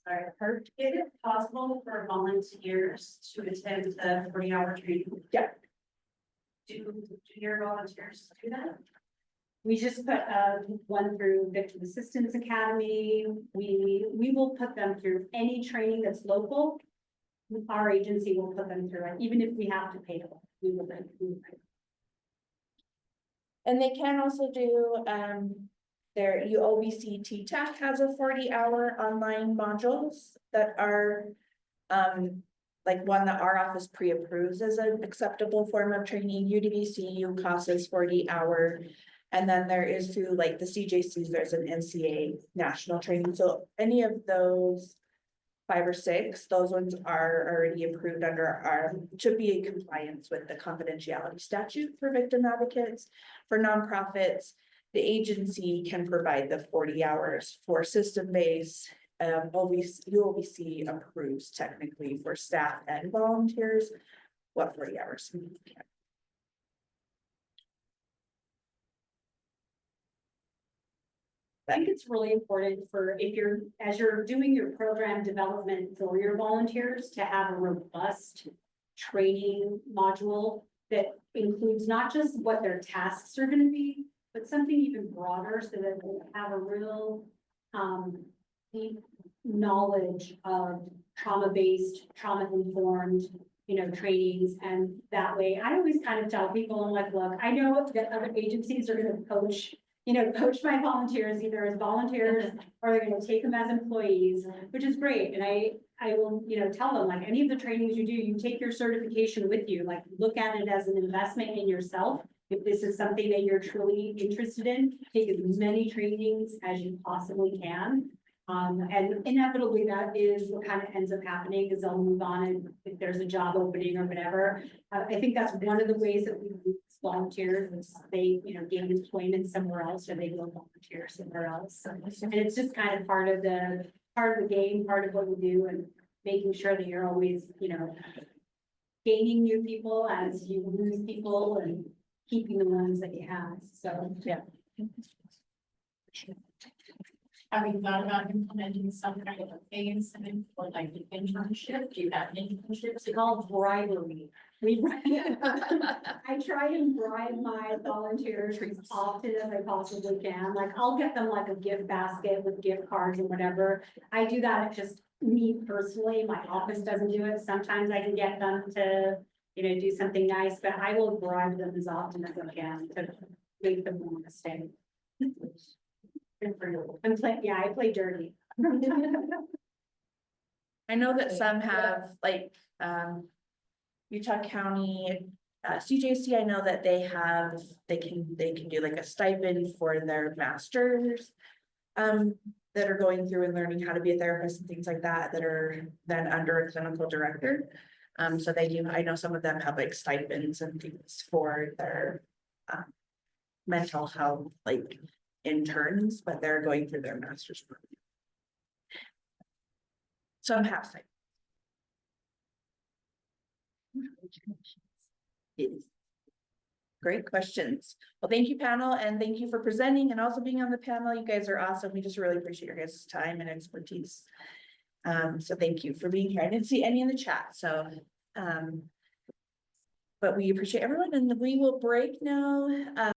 Sorry, Kurt, is it possible for volunteers to attend the 40-hour training?
Yeah.
Do your volunteers do that?
We just put one through Victim Assistance Academy. We will put them through any training that's local. Our agency will put them through it, even if we have to pay them. We will then.
And they can also do, their UOBC TTAC has a 40-hour online modules that are, like one that our office pre-approves as an acceptable form of training. UDVC, UCAS 40-hour. And then there is through like the CJCs, there's an NCA national training. So any of those 5 or 6, those ones are already approved under our, should be in compliance with the confidentiality statute for victim advocates. For nonprofits, the agency can provide the 40 hours for system-based. UOBC approves technically for staff and volunteers, what 40 hours.
I think it's really important for as you're doing your program development for your volunteers to have a robust training module that includes not just what their tasks are going to be, but something even broader so that they have a real deep knowledge of trauma-based, trauma-informed, trainings. And that way, I always kind of tell people, I'm like, look, I know that other agencies are going to coach my volunteers either as volunteers or they're going to take them as employees, which is great. And I will, tell them like any of the trainings you do, you take your certification with you, like look at it as an investment in yourself. If this is something that you're truly interested in, take as many trainings as you possibly can. And inevitably that is what kind of ends up happening is they'll move on and if there's a job opening or whatever. I think that's one of the ways that we lose volunteers is they, gain employment somewhere else or they go volunteer somewhere else. And it's just kind of part of the game, part of what we do and making sure that you're always, gaining new people as you lose people and keeping the ones that you have. So,
yeah.
Having thought about implementing some kind of a pay incentive for like the internship, do you have any internships?
it's called bribery. I try and bribe my volunteers as often as I possibly can. Like I'll get them like a gift basket with gift cards and whatever. I do that just me personally. My office doesn't do it. Sometimes I can get them to, do something nice, but I will bribe them as often as I can to make them want to stay. I play dirty.
I know that some have like, Utah County, CJC, I know that they can do like a stipend for their masters. That are going through and learning how to be a therapist and things like that, that are then under a clinical director. So they do, I know some of them have like stipends and things for their mental health, like interns, but they're going through their master's program. Some have stipends. Yes. Great questions. Well, thank you, panel, and thank you for presenting and also being on the panel. You guys are awesome. We just really appreciate your guys' time and expertise. So thank you for being here. I didn't see any in the chat, so but we appreciate everyone, and we will break now.